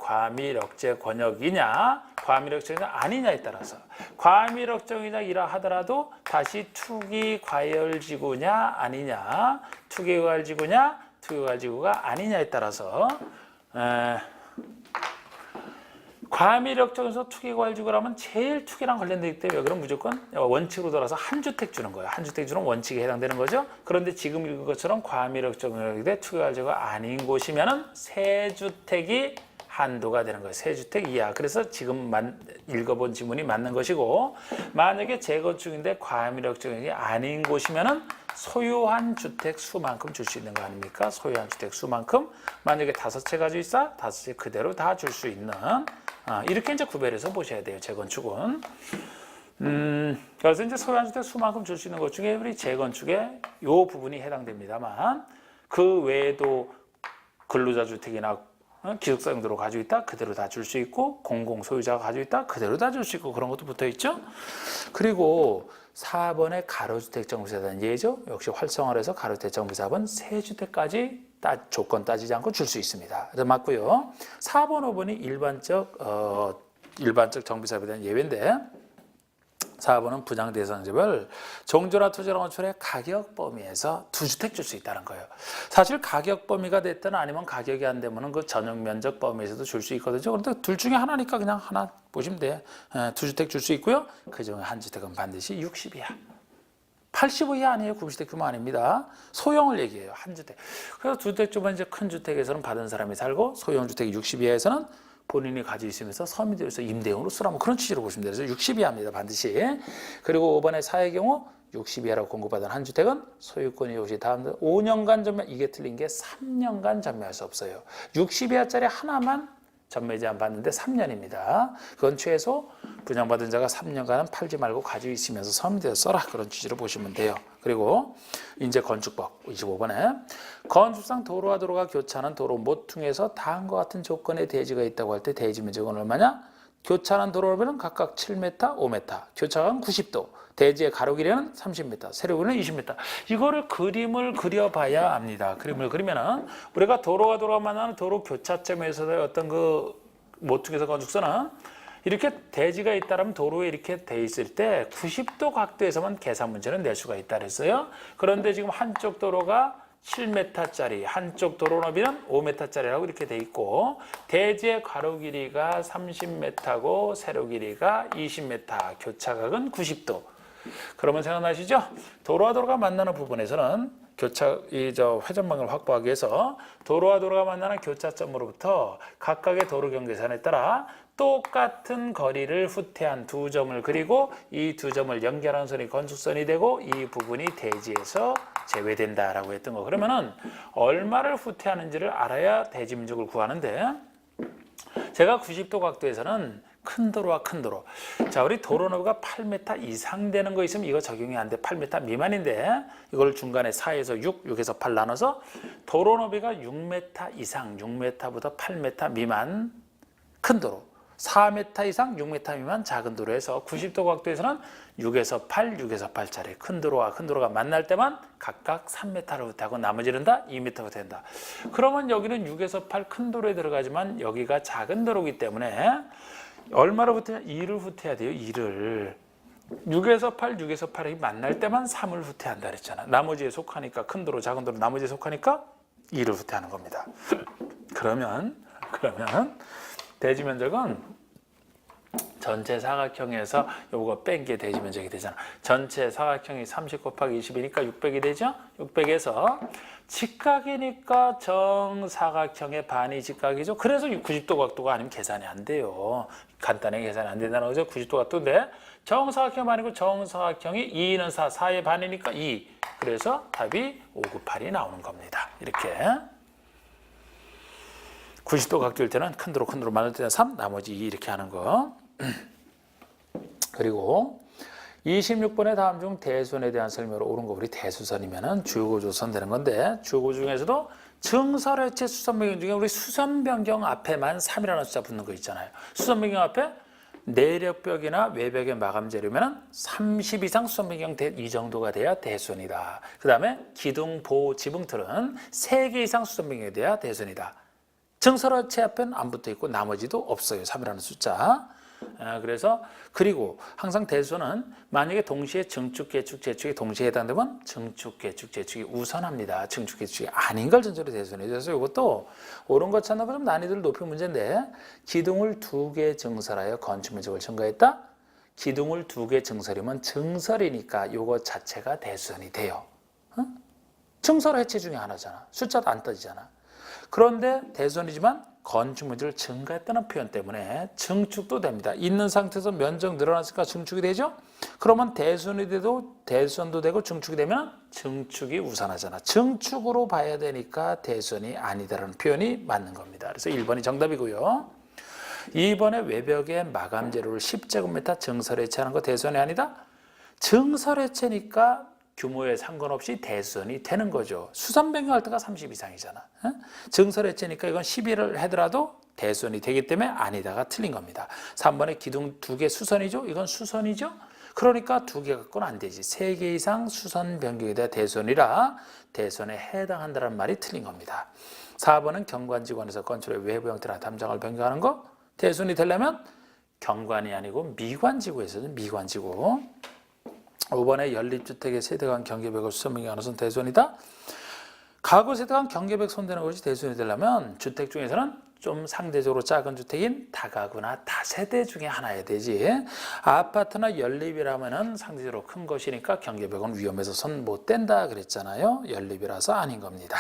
과밀억제가 아니냐에 따라서 과밀 억제이라 하더라도 다시 투기 과열지구냐 아니냐, 투기 과열지구가 아니냐에 따라서 과밀역적에서 투기과열지구라면 제일 투기랑 관련되기 때문에 여기는 무조건 원칙으로 돌아서 한 주택 주는 거예요. 한 주택 주는 원칙에 해당되는 거죠. 그런데 지금 읽은 것처럼 과밀역적에 투기과열지구가 아닌 곳이면은 세 주택이 한도가 되는 거예요. 세 주택 이하. 그래서 지금 읽어본 지문이 맞는 것이고, 만약에 재건축인데 과밀역적이 아닌 곳이면은 소유한 주택 수만큼 줄 수 있는 거 아닙니까? 소유한 주택 수만큼. 만약에 5채 가지고 있어? 5채 그대로 다 줄 수 있는. 이렇게 이제 구별해서 보셔야 돼요. 재건축은. 그래서 이제 소유한 주택 수만큼 줄 수 있는 것 중에 우리 재건축에 요 부분이 해당됩니다만, 그 외에도 근로자 주택이나 기숙사 용도로 가지고 있다 그대로 다 줄 수 있고, 공공 소유자가 가지고 있다 그대로 다 줄 수 있고, 그런 것도 붙어 있죠. 그리고 4번의 가로주택 정비사에 대한 예죠. 역시 활성화를 해서 가로주택 정비사업은 세 주택까지 조건 따지지 않고 줄 수 있습니다. 그래서 맞고요. 4번, 5번이 일반적 정비사업에 대한 예외인데, 4번은 분양 대상자별 종조나 토지나 건축의 가격 범위에서 2주택 줄 수 있다는 거예요. 사실 가격 범위가 됐든 아니면 가격이 안 되면 그 전용 면적 범위에서도 줄 수 있거든요. 그런데 둘 중에 하나니까 그냥 하나 보시면 돼요. 2주택 줄 수 있고요. 그 중에 한 주택은 반드시 60 이하. 85 이하 아니에요. 90주택 규모 아닙니다. 소형을 얘기해요. 한 주택. 그래서 2주택 주면 이제 큰 주택에서는 받은 사람이 살고, 소형 주택 60 이하에서는 본인이 가지고 있으면서 섬이 되어서 임대용으로 쓰라 뭐 그런 취지로 보시면 돼요. 그래서 60이하입니다. 반드시. 그리고 5번의 4의 경우 60이하라고 공급받은 한 주택은 소유권이 혹시 다음 5년간 전매 이게 틀린 게 3년간 전매할 수 없어요. 60이하짜리 하나만 전매 제한 받는데 3년입니다. 그건 최소 분양받은 자가 3년간은 팔지 말고 가지고 있으면서 섬이 되어 써라 그런 취지로 보시면 돼요. 그리고 이제 건축법 25번에 건축상 도로와 도로가 교차하는 도로 모퉁이에서 다음과 같은 조건의 대지가 있다고 할 때 대지 면적은 얼마냐? 교차하는 도로는 각각 7m, 5m, 교차간 90도, 대지의 가로 길이는 30m, 세로 길이는 20m. 이거를 그림을 그려봐야 압니다. 그림을 그리면은 우리가 도로와 도로가 만나는 도로 교차점에서의 어떤 그 모퉁이에서 건축선은 이렇게 대지가 있다면 도로에 이렇게 돼 있을 때 90도 각도에서만 계산 문제는 낼 수가 있다 그랬어요. 그런데 지금 한쪽 도로가 7m짜리, 한쪽 도로 너비는 5m짜리라고 이렇게 돼 있고 대지의 가로 길이가 30m고 세로 길이가 20m, 교차각은 90도. 그러면 생각나시죠? 도로와 도로가 만나는 부분에서는 회전방을 확보하기 위해서 도로와 도로가 만나는 교차점으로부터 각각의 도로 경계선에 따라 똑같은 거리를 후퇴한 두 점을 그리고 이 두 점을 연결하는 선이 건축선이 되고 이 부분이 대지에서 제외된다라고 했던 거. 그러면은 얼마를 후퇴하는지를 알아야 대지 면적을 구하는데 제가 90도 각도에서는 큰 도로와 큰 도로. 자, 우리 도로 너비가 8m 이상 되는 거 있으면 이거 적용이 안 돼. 8m 미만인데 이걸 중간에 4에서 6, 6에서 8 나눠서 도로 너비가 6m 이상, 6m보다 8m 미만 큰 도로. 4m 이상 6m 미만 작은 도로에서 90도 각도에서는 6에서 8, 6에서 8짜리 큰 도로와 큰 도로가 만날 때만 각각 3m를 후퇴하고 나머지는 다 2m 후퇴한다. 그러면 여기는 6에서 8 큰 도로에 들어가지만 여기가 작은 도로이기 때문에 얼마를 후퇴하냐? 2를 후퇴해야 돼요. 2를. 6에서 8, 6에서 8이 만날 때만 3을 후퇴한다 그랬잖아. 나머지에 속하니까 큰 도로, 작은 도로 나머지에 속하니까 2를 후퇴하는 겁니다. 그러면 대지 면적은 전체 사각형에서 요거 뺀 게 대지 면적이 되잖아. 전체 사각형이 30 곱하기 20이니까 600이 되죠? 600에서 직각이니까 정사각형의 반이 직각이죠. 그래서 90도 각도가 아니면 계산이 안 돼요. 간단하게 계산이 안 된다는 거죠. 90도 각도인데 정사각형 반이고 정사각형이 2는 4, 4의 반이니까 2. 그래서 답이 5, 9, 8이 나오는 겁니다. 이렇게. 90도 각도일 때는 큰 도로 만들 때는 3, 나머지 2 이렇게 하는 거. 그리고 26번의 다음 중 대수선에 대한 설명으로 옳은 거 우리 대수선이면은 주거조선 되는 건데 주거 중에서도 증설해체 수선 변경 중에 우리 수선 변경 앞에만 3이라는 숫자 붙는 거 있잖아요. 수선 변경 앞에 내력벽이나 외벽의 마감 재료면은 30 이상 수선 변경 이 정도가 돼야 대수선이다. 그다음에 기둥, 보호, 지붕틀은 3개 이상 수선 변경이 돼야 대수선이다. 증설해체 앞에는 안 붙어 있고 나머지도 없어요. 3이라는 숫자. 그래서 그리고 항상 대수선은 만약에 동시에 증축, 개축, 재축이 동시에 해당되면 증축, 개축, 재축이 우선합니다. 증축, 개축이 아닌 걸 전제로 대수선이 돼서 이것도 옳은 것 찾는 거 좀 난이도를 높인 문제인데 기둥을 2개 증설하여 건축 면적을 증가했다. 기둥을 2개 증설이면 증설이니까 이거 자체가 대수선이 돼요. 증설 해체 중에 하나잖아. 숫자도 안 떠지잖아. 그런데 대수선이지만 건축 면적을 증가했다는 표현 때문에 증축도 됩니다. 있는 상태에서 면적 늘어났으니까 증축이 되죠. 그러면 대수선이 돼도 대수선도 되고 증축이 되면 증축이 우선하잖아. 증축으로 봐야 되니까 대수선이 아니다라는 표현이 맞는 겁니다. 그래서 1번이 정답이고요. 2번에 외벽에 마감 재료를 10제곱미터 증설 해체하는 거 대수선이 아니다? 증설 해체니까 규모에 상관없이 대수선이 되는 거죠. 수선 변경할 때가 30 이상이잖아. 증설 해체니까 이건 11을 하더라도 대수선이 되기 때문에 아니다가 틀린 겁니다. 3번에 기둥 2개 수선이죠. 이건 수선이죠. 그러니까 2개 갖고는 안 되지. 3개 이상 수선 변경에 대한 대수선이라 대수선에 해당한다는 말이 틀린 겁니다. 4번은 경관지구에서 건축의 외부 형태나 담장을 변경하는 거 대수선이 되려면 경관이 아니고 미관지구에서는 미관지구. 5번에 연립주택의 세대간 경계벽을 수선 변경하는 것은 대수선이다. 가구 세대간 경계벽 손대는 것이 대수선이 되려면 주택 중에서는 좀 상대적으로 작은 주택인 다가구나 다세대 중에 하나야 되지. 아파트나 연립이라면은 상대적으로 큰 것이니까 경계벽은 위험해서 손 못 댄다 그랬잖아요. 연립이라서 아닌 겁니다.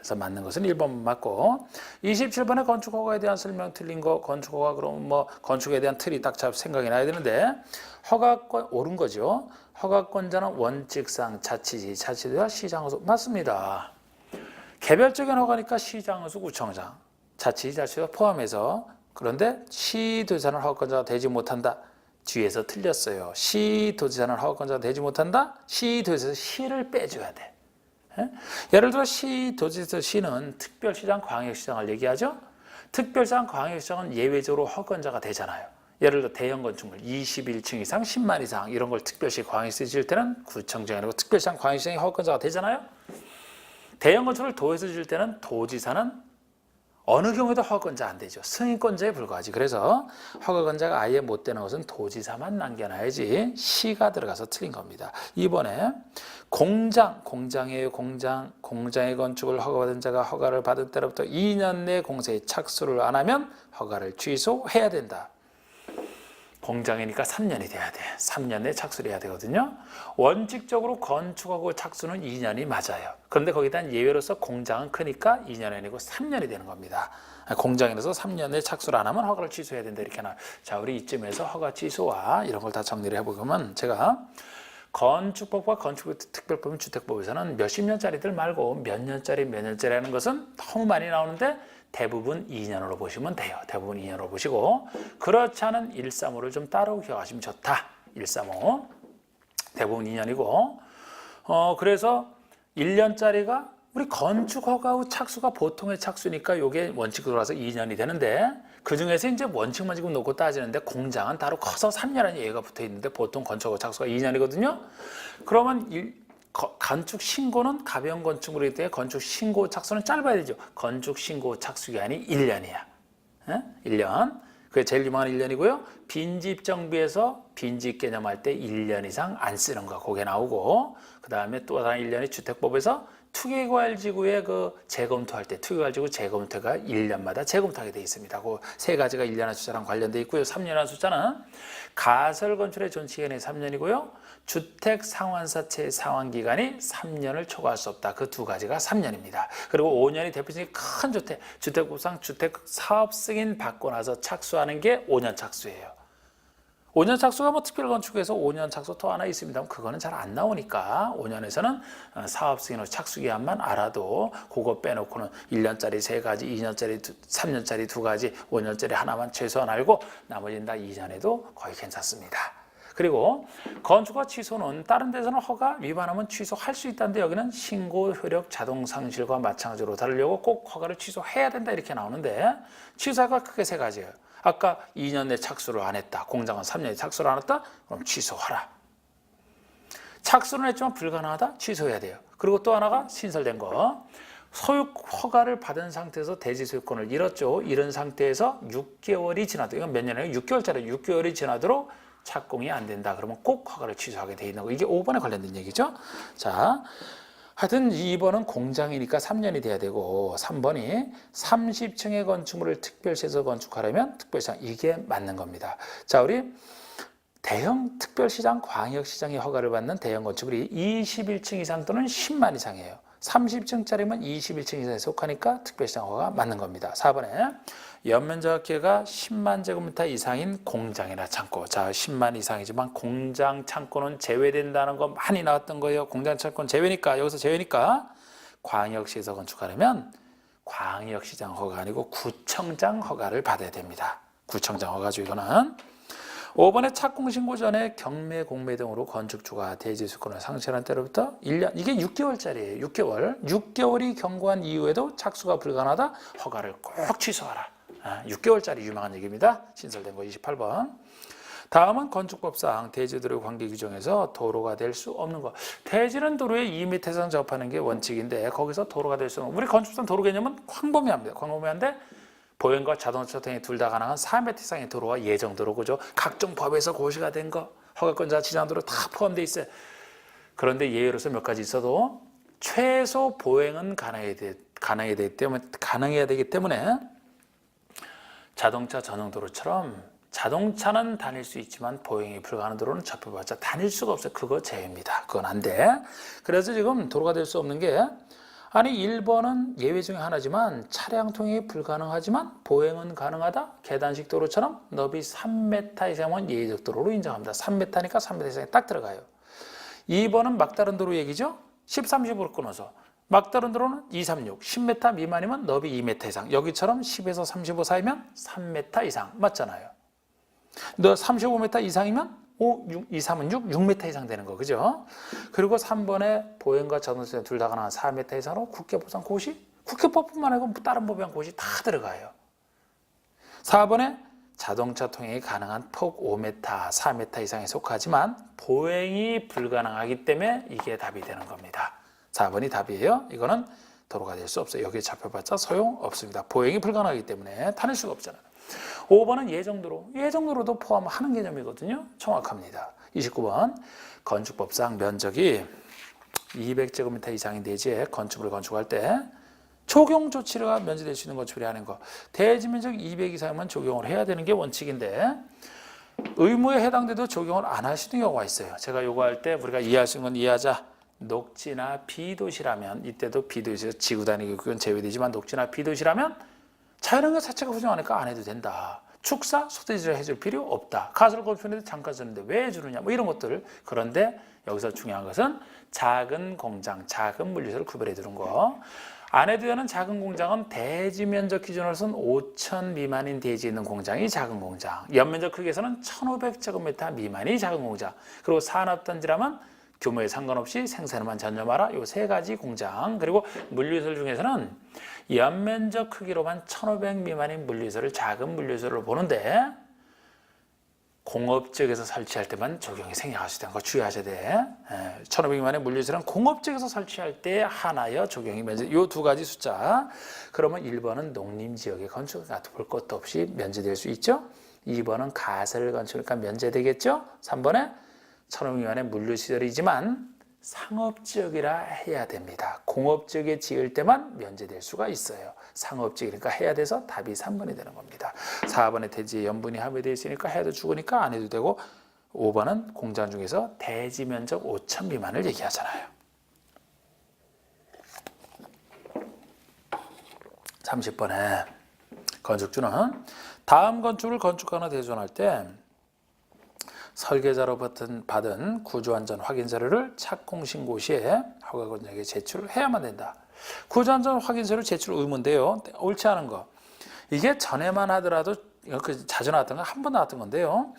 그래서 맞는 것은 1번 맞고 27번에 건축허가에 대한 설명 틀린 거 건축허가 그럼 뭐 건축에 대한 틀이 딱 생각이 나야 되는데 허가권 옳은 거죠. 허가권자는 원칙상 자치도야 시장허수 맞습니다. 개별적인 허가니까 시장허수 구청장 자치도 포함해서 그런데 시도지사는 허가권자가 되지 못한다. 뒤에서 틀렸어요. 시도지사는 허가권자가 되지 못한다. 시도지사에서 시를 빼줘야 돼. 예를 들어 시도지사 시는 특별시장, 광역시장을 얘기하죠. 특별시장, 광역시장은 예외적으로 허가권자가 되잖아요. 예를 들어 대형 건축물 21층 이상 10만 이상 이런 걸 특별시, 광역시 지을 때는 구청장이 아니고 특별시장, 광역시장이 허가권자가 되잖아요. 대형 건축을 도에서 지을 때는 도지사는 어느 경우에도 허가권자 안 되죠. 승인권자에 불과하지. 그래서 허가권자가 아예 못 되는 것은 도지사만 남겨놔야지 시가 들어가서 틀린 겁니다. 이번에 공장이에요. 공장의 건축을 허가받은 자가 허가를 받은 때로부터 2년 내 공사에 착수를 안 하면 허가를 취소해야 된다. 공장이니까 3년이 돼야 돼. 3년 내에 착수를 해야 되거든요. 원칙적으로 건축하고 착수는 2년이 맞아요. 그런데 거기다 예외로서 공장은 크니까 2년이 아니고 3년이 되는 겁니다. 공장에서 3년 내에 착수를 안 하면 허가를 취소해야 된다. 이렇게 나. 자, 우리 이쯤에서 허가 취소와 이런 걸 다 정리를 해보면 제가 건축법과 건축특별법, 주택법에서는 몇십 년짜리들 말고 몇 년짜리 하는 것은 너무 많이 나오는데 대부분 2년으로 보시면 돼요. 대부분 2년으로 보시고 그렇지 않은 135를 좀 따로 기억하시면 좋다. 135 대부분 2년이고 그래서 1년짜리가 우리 건축허가 후 착수가 보통의 착수니까 이게 원칙으로 돌아서 2년이 되는데 그중에서 이제 원칙만 지금 놓고 따지는데 공장은 따로 커서 3년이라는 예외가 붙어 있는데 보통 건축허가 착수가 2년이거든요. 그러면 건축 신고는 가벼운 건축물이기 때문에 건축 신고 착수는 짧아야 되죠. 건축 신고 착수기간이 1년이야. 1년. 그게 제일 유명한 1년이고요. 빈집 정비에서 빈집 개념할 때 1년 이상 안 쓰는 거 그게 나오고 그다음에 또 다른 1년이 주택법에서 투기과열지구의 그 재검토할 때 투기과열지구 재검토가 1년마다 재검토하게 되어 있습니다. 그 세 가지가 1년한 숫자랑 관련되어 있고요. 3년한 숫자는 가설건축의 존치기간이 3년이고요. 주택상환사채의 상환기간이 3년을 초과할 수 없다. 그 두 가지가 3년입니다. 그리고 5년이 대표적인 큰 주택법상 주택사업승인 받고 나서 착수하는 게 5년 착수예요. 5년 착수가 뭐 특별건축에서 5년 착수 또 하나 있습니다. 그거는 잘 안 나오니까 5년에서는 사업승인으로 착수기한만 알아도 그거 빼놓고는 1년짜리 3가지, 2년짜리 3년짜리 2가지, 5년짜리 하나만 최소한 알고 나머지는 다 2년에도 거의 괜찮습니다. 그리고 건축허가 취소는 다른 데서는 허가 위반하면 취소할 수 있다는데 여기는 신고 효력 자동 상실과 마찬가지로 다르려고 꼭 허가를 취소해야 된다 이렇게 나오는데 취소가 크게 3가지예요. 아까 2년 내 착수를 안 했다. 공장은 3년에 착수를 안 했다. 그럼 취소하라. 착수는 했지만 불가능하다. 취소해야 돼요. 그리고 또 하나가 신설된 거. 소유 허가를 받은 상태에서 대지 소유권을 잃었죠. 잃은 상태에서 6개월이 지나도록 이건 몇 년이에요? 6개월짜리 6개월이 지나도록 착공이 안 된다. 그러면 꼭 허가를 취소하게 돼 있는 거. 이게 5번에 관련된 얘기죠. 자, 하여튼 2번은 공장이니까 3년이 돼야 되고 3번이 30층의 건축물을 특별시에서 건축하려면 특별시장 이게 맞는 겁니다. 자, 우리 대형 특별시장, 광역시장이 허가를 받는 대형 건축물이 21층 이상 또는 10만 이상이에요. 30층짜리면 21층 이상에 속하니까 특별시장 허가가 맞는 겁니다. 4번에 연면적계가 10만 제곱미터 이상인 공장이나 창고. 자, 10만 이상이지만 공장, 창고는 제외된다는 거 많이 나왔던 거예요. 공장, 창고는 제외니까 여기서 제외니까 광역시에서 건축하려면 광역시장 허가 아니고 구청장 허가를 받아야 됩니다. 구청장 허가죠 이거는. 5번에 착공신고 전에 경매, 공매 등으로 건축주가 대지수권을 상실한 때로부터 1년, 이게 6개월짜리예요. 6개월이 경과한 이후에도 착수가 불가능하다. 허가를 꼭 취소하라. 6개월짜리 유명한 얘기입니다. 신설된 거 28번. 다음은 건축법상 대지도로 관계 규정에서 도로가 될 수 없는 거. 대지는 도로에 2m 이상 접하는 게 원칙인데 거기서 도로가 될 수 없는 거. 우리 건축법상 도로 개념은 광범위합니다. 광범위한데 보행과 자동차 통행 둘 다 가능한 4m 이상의 도로와 예정도로 그죠? 각종 법에서 고시가 된 거, 허가권자 지정도로 다 포함되어 있어요. 그런데 예외로서 몇 가지 있어도 최소 보행은 가능해야 되기 때문에 자동차 전용 도로처럼 자동차는 다닐 수 있지만 보행이 불가능한 도로는 접해봤자 다닐 수가 없어요. 그거 제외입니다. 그건 안 돼. 그래서 지금 도로가 될 수 없는 게 아니 1번은 예외 중에 하나지만 차량 통행이 불가능하지만 보행은 가능하다. 계단식 도로처럼 너비 3m 이상은 예외적 도로로 인정합니다. 3m니까 3m 이상에 딱 들어가요. 2번은 막다른 도로 얘기죠. 10, 30으로 끊어서 막다른 도로는 2, 3, 6, 10m 미만이면 너비 2m 이상. 여기처럼 10에서 35 사이면 3m 이상 맞잖아요. 너 35m 이상이면 5, 6, 2, 3은 6, 6m 이상 되는 거 그죠? 그리고 3번에 보행과 자동차 둘 다 가능한 4m 이상으로 국회법상 고시, 국회법뿐만 아니고 다른 법이랑 고시 다 들어가요. 4번에 자동차 통행이 가능한 폭 5m, 4m 이상에 속하지만 보행이 불가능하기 때문에 이게 답이 되는 겁니다. 4번이 답이에요. 이거는 도로가 될 수 없어요. 여기에 잡혀봤자 소용없습니다. 보행이 불가능하기 때문에 다닐 수가 없잖아요. 5번은 예정도로, 예정도로도 포함하는 개념이거든요. 정확합니다. 29번 건축법상 면적이 200제곱미터 이상인 대지에 건축물을 건축할 때 적용 조치가 면제될 수 있는 건축물이 하는 거. 대지 면적 200 이상만 적용을 해야 되는 게 원칙인데 의무에 해당돼도 적용을 안 할 수 있는 경우가 있어요. 제가 요구할 때 우리가 이해할 수 있는 건 이해하자. 녹지나 비도시라면 이때도 비도시에서 지구단위 교육은 제외되지만 녹지나 비도시라면 자연환경 자체가 부정하니까 안 해도 된다. 축사, 소재지를 해줄 필요 없다. 가설 건축인데 잠깐 쓰는데 왜 해주느냐 뭐 이런 것들. 그런데 여기서 중요한 것은 작은 공장, 작은 물류소를 구별해 두는 거. 안 해도 되는 작은 공장은 대지 면적 기준으로서는 5,000 미만인 대지에 있는 공장이 작은 공장. 연면적 크기에서는 1,500제곱미터 미만이 작은 공장. 그리고 산업단지라면 규모에 상관없이 생산에만 전념하라. 요 세 가지 공장. 그리고 물류시설 중에서는 연면적 크기로만 1,500 미만인 물류시설을 작은 물류시설로 보는데 공업지역에서 설치할 때만 적용이 생략할 수 있다는 거 주의하셔야 돼. 1,500 미만의 물류시설은 공업지역에서 설치할 때 하나여 적용이 면제. 요 두 가지 숫자. 그러면 1번은 농림지역의 건축 볼 것도 없이 면제될 수 있죠. 2번은 가설 건축이니까 면제되겠죠. 3번에 1,500 미만의 물류시설이지만 상업지역이라 해야 됩니다. 공업지역에 지을 때만 면제될 수가 있어요. 상업지역이니까 해야 돼서 답이 3번이 되는 겁니다. 4번에 대지에 연분이 함유되어 있으니까 해도 죽으니까 안 해도 되고 5번은 공장 중에서 대지 면적 5,000 미만을 얘기하잖아요. 30번에 건축주는 다음 건축을 건축하거나 대전할 때 설계자로부터 받은 구조안전 확인 자료를 착공신고 시에 허가건장에게 제출해야만 된다. 구조안전 확인 자료 제출 의무인데요. 옳지 않은 거. 이게 전에만 하더라도 자주 나왔던 건 한 번 나왔던 건데요.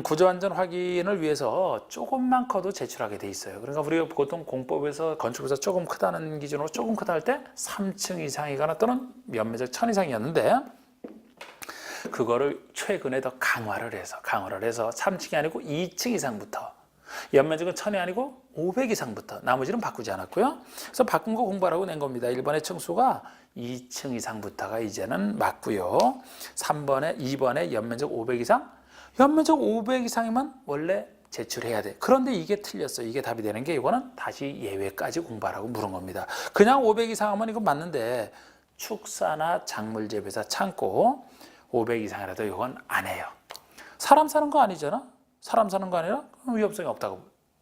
구조안전 확인을 위해서 조금만 커도 제출하게 돼 있어요. 그러니까 우리가 보통 공법에서 건축에서 조금 크다는 기준으로 조금 크다 할 때 3층 이상이거나 또는 연면적 1,000 이상이었는데 그거를 최근에 더 강화를 해서 3층이 아니고 2층 이상부터 연면적은 1,000이 아니고 500 이상부터 나머지는 바꾸지 않았고요. 그래서 바꾼 거 공부하라고 낸 겁니다. 1번의 층수가 2층 이상부터가 이제는 맞고요. 2번에 연면적 500 이상? 연면적 500 이상이면 원래 제출해야 돼. 그런데 이게 틀렸어. 이게 답이 되는 게 이거는 다시 예외까지 공부하라고 물은 겁니다. 그냥 500 이상 하면 이거 맞는데 축사나 작물재배사 창고 500 이상이라도 이건 안 해요. 사람 사는 거 아니잖아. 사람 사는 거 아니라 위험성이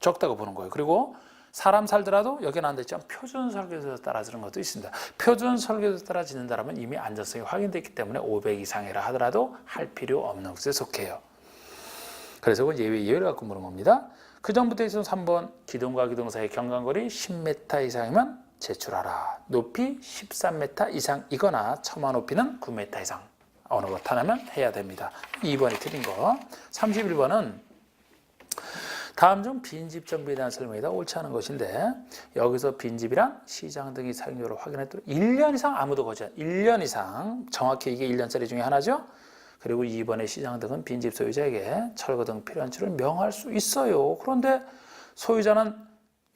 적다고 보는 거예요. 그리고 사람 살더라도 여기는 안 됐지만 표준 설계도에 따라 지는 것도 있습니다. 표준 설계도에 따라 짓는다면 이미 안전성이 확인됐기 때문에 500 이상이라 하더라도 할 필요 없는 것에 속해요. 그래서 그건 예외를 갖고 물은 겁니다. 그 전부터 있었던 3번 기둥과 기둥 사이 경관거리 10m 이상이면 제출하라. 높이 13m 이상이거나 처마 높이는 9m 이상. 어느 것 하나면 해야 됩니다. 2번이 틀린 거. 31번은 다음 중 빈집 정비에 대한 설명이다 옳지 않은 것인데 여기서 빈집이란 시장 등이 사용료를 확인했도록 1년 이상 아무도 거주한 1년 이상 정확히 이게 1년짜리 중에 하나죠. 그리고 2번의 시장 등은 빈집 소유자에게 철거 등 필요한 처를 명할 수 있어요. 그런데 소유자는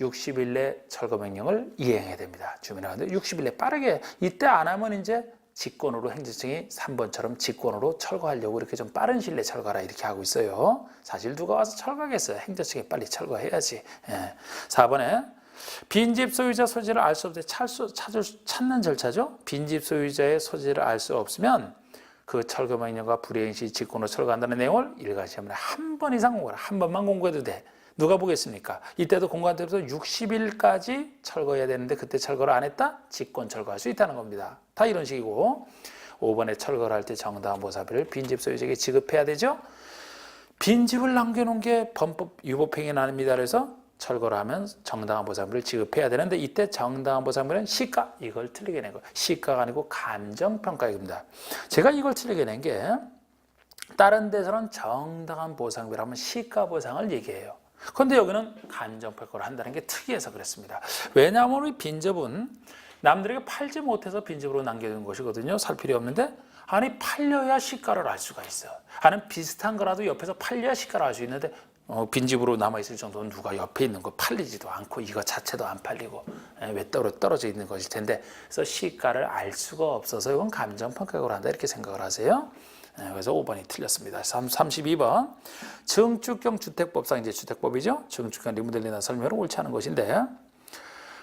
60일 내 철거 명령을 이행해야 됩니다. 주민한테 60일 내 빠르게 이때 안 하면 이제 직권으로 행정청이 3번처럼 직권으로 철거하려고 이렇게 좀 빠른 시일 내에 철거하라 이렇게 하고 있어요. 사실 누가 와서 철거하겠어요. 행정청이 빨리 철거해야지. 4번에 빈집 소유자 소재를 알 수 없을 때 찾는 절차죠. 빈집 소유자의 소재를 알 수 없으면 그 철거 명령과 불이행 시 직권으로 철거한다는 내용을 일괄시험에 한 번 이상 공부하라. 한 번만 공부해도 돼. 누가 보겠습니까? 이때도 공간대로부터 60일까지 철거해야 되는데 그때 철거를 안 했다? 직권 철거할 수 있다는 겁니다. 다 이런 식이고 5번에 철거를 할 때 정당한 보상비를 빈집 소유자에게 지급해야 되죠. 빈집을 남겨놓은 게 범법 위법행위는 아닙니다. 그래서 철거를 하면 정당한 보상비를 지급해야 되는데 이때 정당한 보상비는 시가, 이걸 틀리게 낸 거예요. 시가가 아니고 감정평가액입니다. 제가 이걸 틀리게 낸 게 다른 데서는 정당한 보상비라면 시가 보상을 얘기해요. 그런데 여기는 감정평가를 한다는 게 특이해서 그랬습니다. 왜냐하면 우리 빈집은 남들에게 팔지 못해서 빈집으로 남겨둔 것이거든요. 살 필요 없는데 아니 팔려야 시가를 알 수가 있어. 아니 비슷한 거라도 옆에서 팔려야 시가를 알 수 있는데 빈집으로 남아있을 정도는 누가 옆에 있는 거 팔리지도 않고 이거 자체도 안 팔리고 왜 떨어져 있는 것일 텐데 그래서 시가를 알 수가 없어서 이건 감정평가액으로 한다 이렇게 생각을 하세요. 그래서 5번이 틀렸습니다. 32번 증축형 주택법상 이제 주택법이죠. 증축형 리모델링이나 설명을 옳지 않은 것인데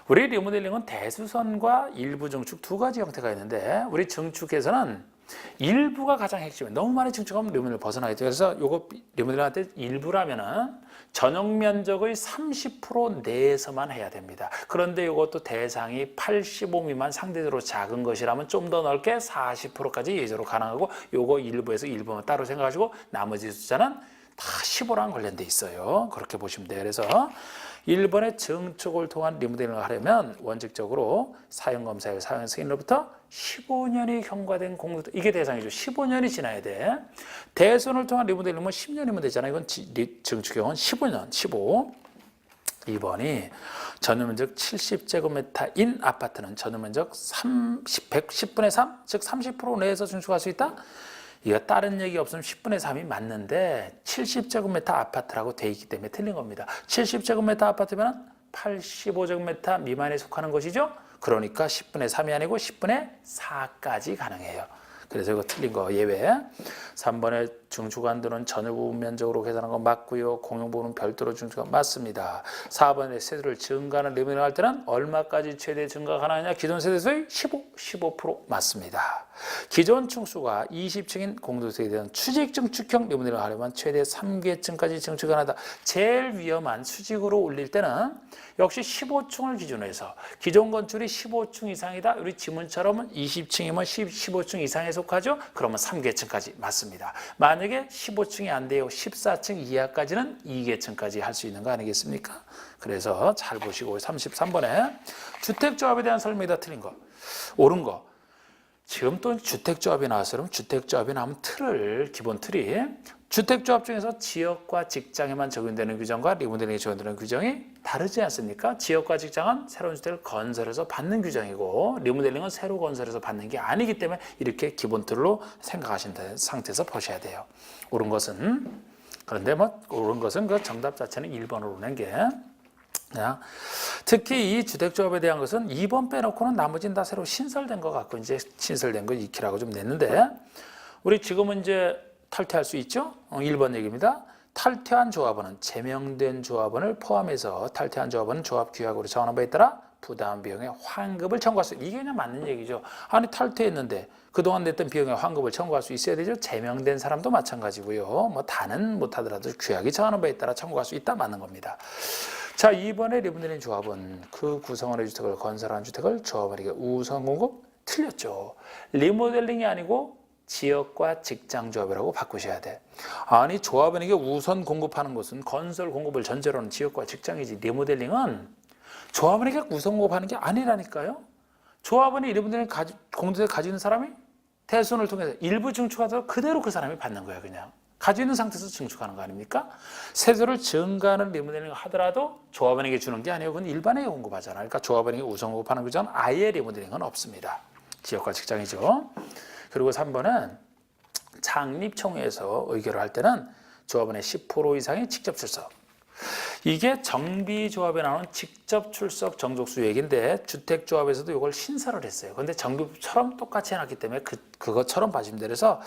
우리 리모델링은 대수선과 일부 증축 두 가지 형태가 있는데 우리 증축에서는 일부가 가장 핵심이에요. 너무 많이 증축하면 리모델링을 벗어나겠죠. 그래서 요거 리모델링 할 때 일부라면은 전용 면적의 30% 내에서만 해야 됩니다. 그런데 이것도 대상이 85 미만 상대적으로 작은 것이라면 좀 더 넓게 40%까지 예외로 가능하고 요거 일부에서 일부만 따로 생각하시고 나머지 숫자는 다 15랑 관련돼 있어요. 그렇게 보시면 돼요. 그래서 1번의 증축을 통한 리모델링을 하려면 원칙적으로 사용검사의 사용 승인으로부터 15년이 경과된 공도 이게 대상이죠. 15년이 지나야 돼. 대손을 통한 리모델링은 10년이면 되잖아요. 이건 증축형은 15년, 15. 2번이 전유면적 70제곱미터인 아파트는 전유면적 10분의 3, 즉 30% 내에서 증축할 수 있다? 이거 다른 얘기 없으면 10분의 3이 맞는데 70제곱미터 아파트라고 돼 있기 때문에 틀린 겁니다. 70제곱미터 아파트면 85제곱미터 미만에 속하는 것이죠. 그러니까 10분의 3이 아니고 10분의 4까지 가능해요. 그래서 이거 틀린 거 예외. 3번에 증축한도는 전유 부분 면적으로 계산한 건 맞고요. 공용 부분은 별도로 증축한 맞습니다. 4번에 세대를 증가하는 리모델링 할 때는 얼마까지 최대 증가 가능하냐? 기존 세대수의 15% 맞습니다. 기존 층수가 20층인 공동세대에 대한 추직 증축형 리모델링을 하려면 최대 3계층까지 증축이 가능하다. 제일 위험한 수직으로 올릴 때는 역시 15층을 기준으로 해서 기존 건축이 15층 이상이다. 우리 지문처럼 20층이면 15층 이상에 속하죠. 그러면 3계층까지 맞습니다. 만약에 15층이 안 돼요. 14층 이하까지는 2계층까지 할 수 있는 거 아니겠습니까? 그래서 잘 보시고 33번에 주택조합에 대한 설명이 다 틀린 거. 옳은 거. 지금 또 주택조합이 나와서 그러면 주택조합이 나오면 기본 틀이 주택조합 중에서 지역과 직장에만 적용되는 규정과 리모델링에 적용되는 규정이 다르지 않습니까? 지역과 직장은 새로운 주택을 건설해서 받는 규정이고 리모델링은 새로 건설해서 받는 게 아니기 때문에 이렇게 기본 틀로 생각하신 상태에서 보셔야 돼요. 옳은 것은 그런데 옳은 것은 그 정답 자체는 1번으로 낸 게 특히 이 주택조합에 대한 것은 2번 빼놓고는 나머지는 다 새로 신설된 것 같고 이제 신설된 거 익히라고 좀 냈는데 우리 지금은 이제 탈퇴할 수 있죠? 1번 얘기입니다. 탈퇴한 조합원은 제명된 조합원을 포함해서 탈퇴한 조합원은 조합 규약으로 정하는 바에 따라 부담 비용의 환급을 청구할 수 이게 그냥 맞는 얘기죠. 아니 탈퇴했는데 그동안 냈던 비용의 환급을 청구할 수 있어야 되죠. 제명된 사람도 마찬가지고요. 다는 못하더라도 규약이 정하는 바에 따라 청구할 수 있다 맞는 겁니다. 자, 2번의 리모델링 조합은 그 구성원의 주택을 건설한 주택을 조합원에게 우선 공급 틀렸죠. 리모델링이 아니고 지역과 직장 조합이라고 바꾸셔야 돼. 아니 조합원에게 우선 공급하는 것은 건설 공급을 전제로는 지역과 직장이지 리모델링은 조합원에게 우선 공급하는 게 아니라니까요. 조합원이 리모델링 공동세 가지고 있는 사람이 대손을 통해서 일부 증축하다가 그대로 그 사람이 받는 거야 그냥. 가지고 있는 상태에서 증축하는 거 아닙니까? 세수를 증가하는 리모델링을 하더라도 조합원에게 주는 게 아니고 그건 일반에게 공급하잖아. 그러니까 조합원에게 우선 공급하는 규정은 아예 리모델링은 없습니다. 지역과 직장이죠. 그리고 3번은 창립총회에서 의결을 할 때는 조합원의 10% 이상이 직접 출석. 이게 정비조합에 나오는 직접 출석 정족수 얘기인데 주택조합에서도 이걸 신설을 했어요. 그런데 정비처럼 똑같이 해놨기 때문에 그것처럼 봐주면 돼요. 그래서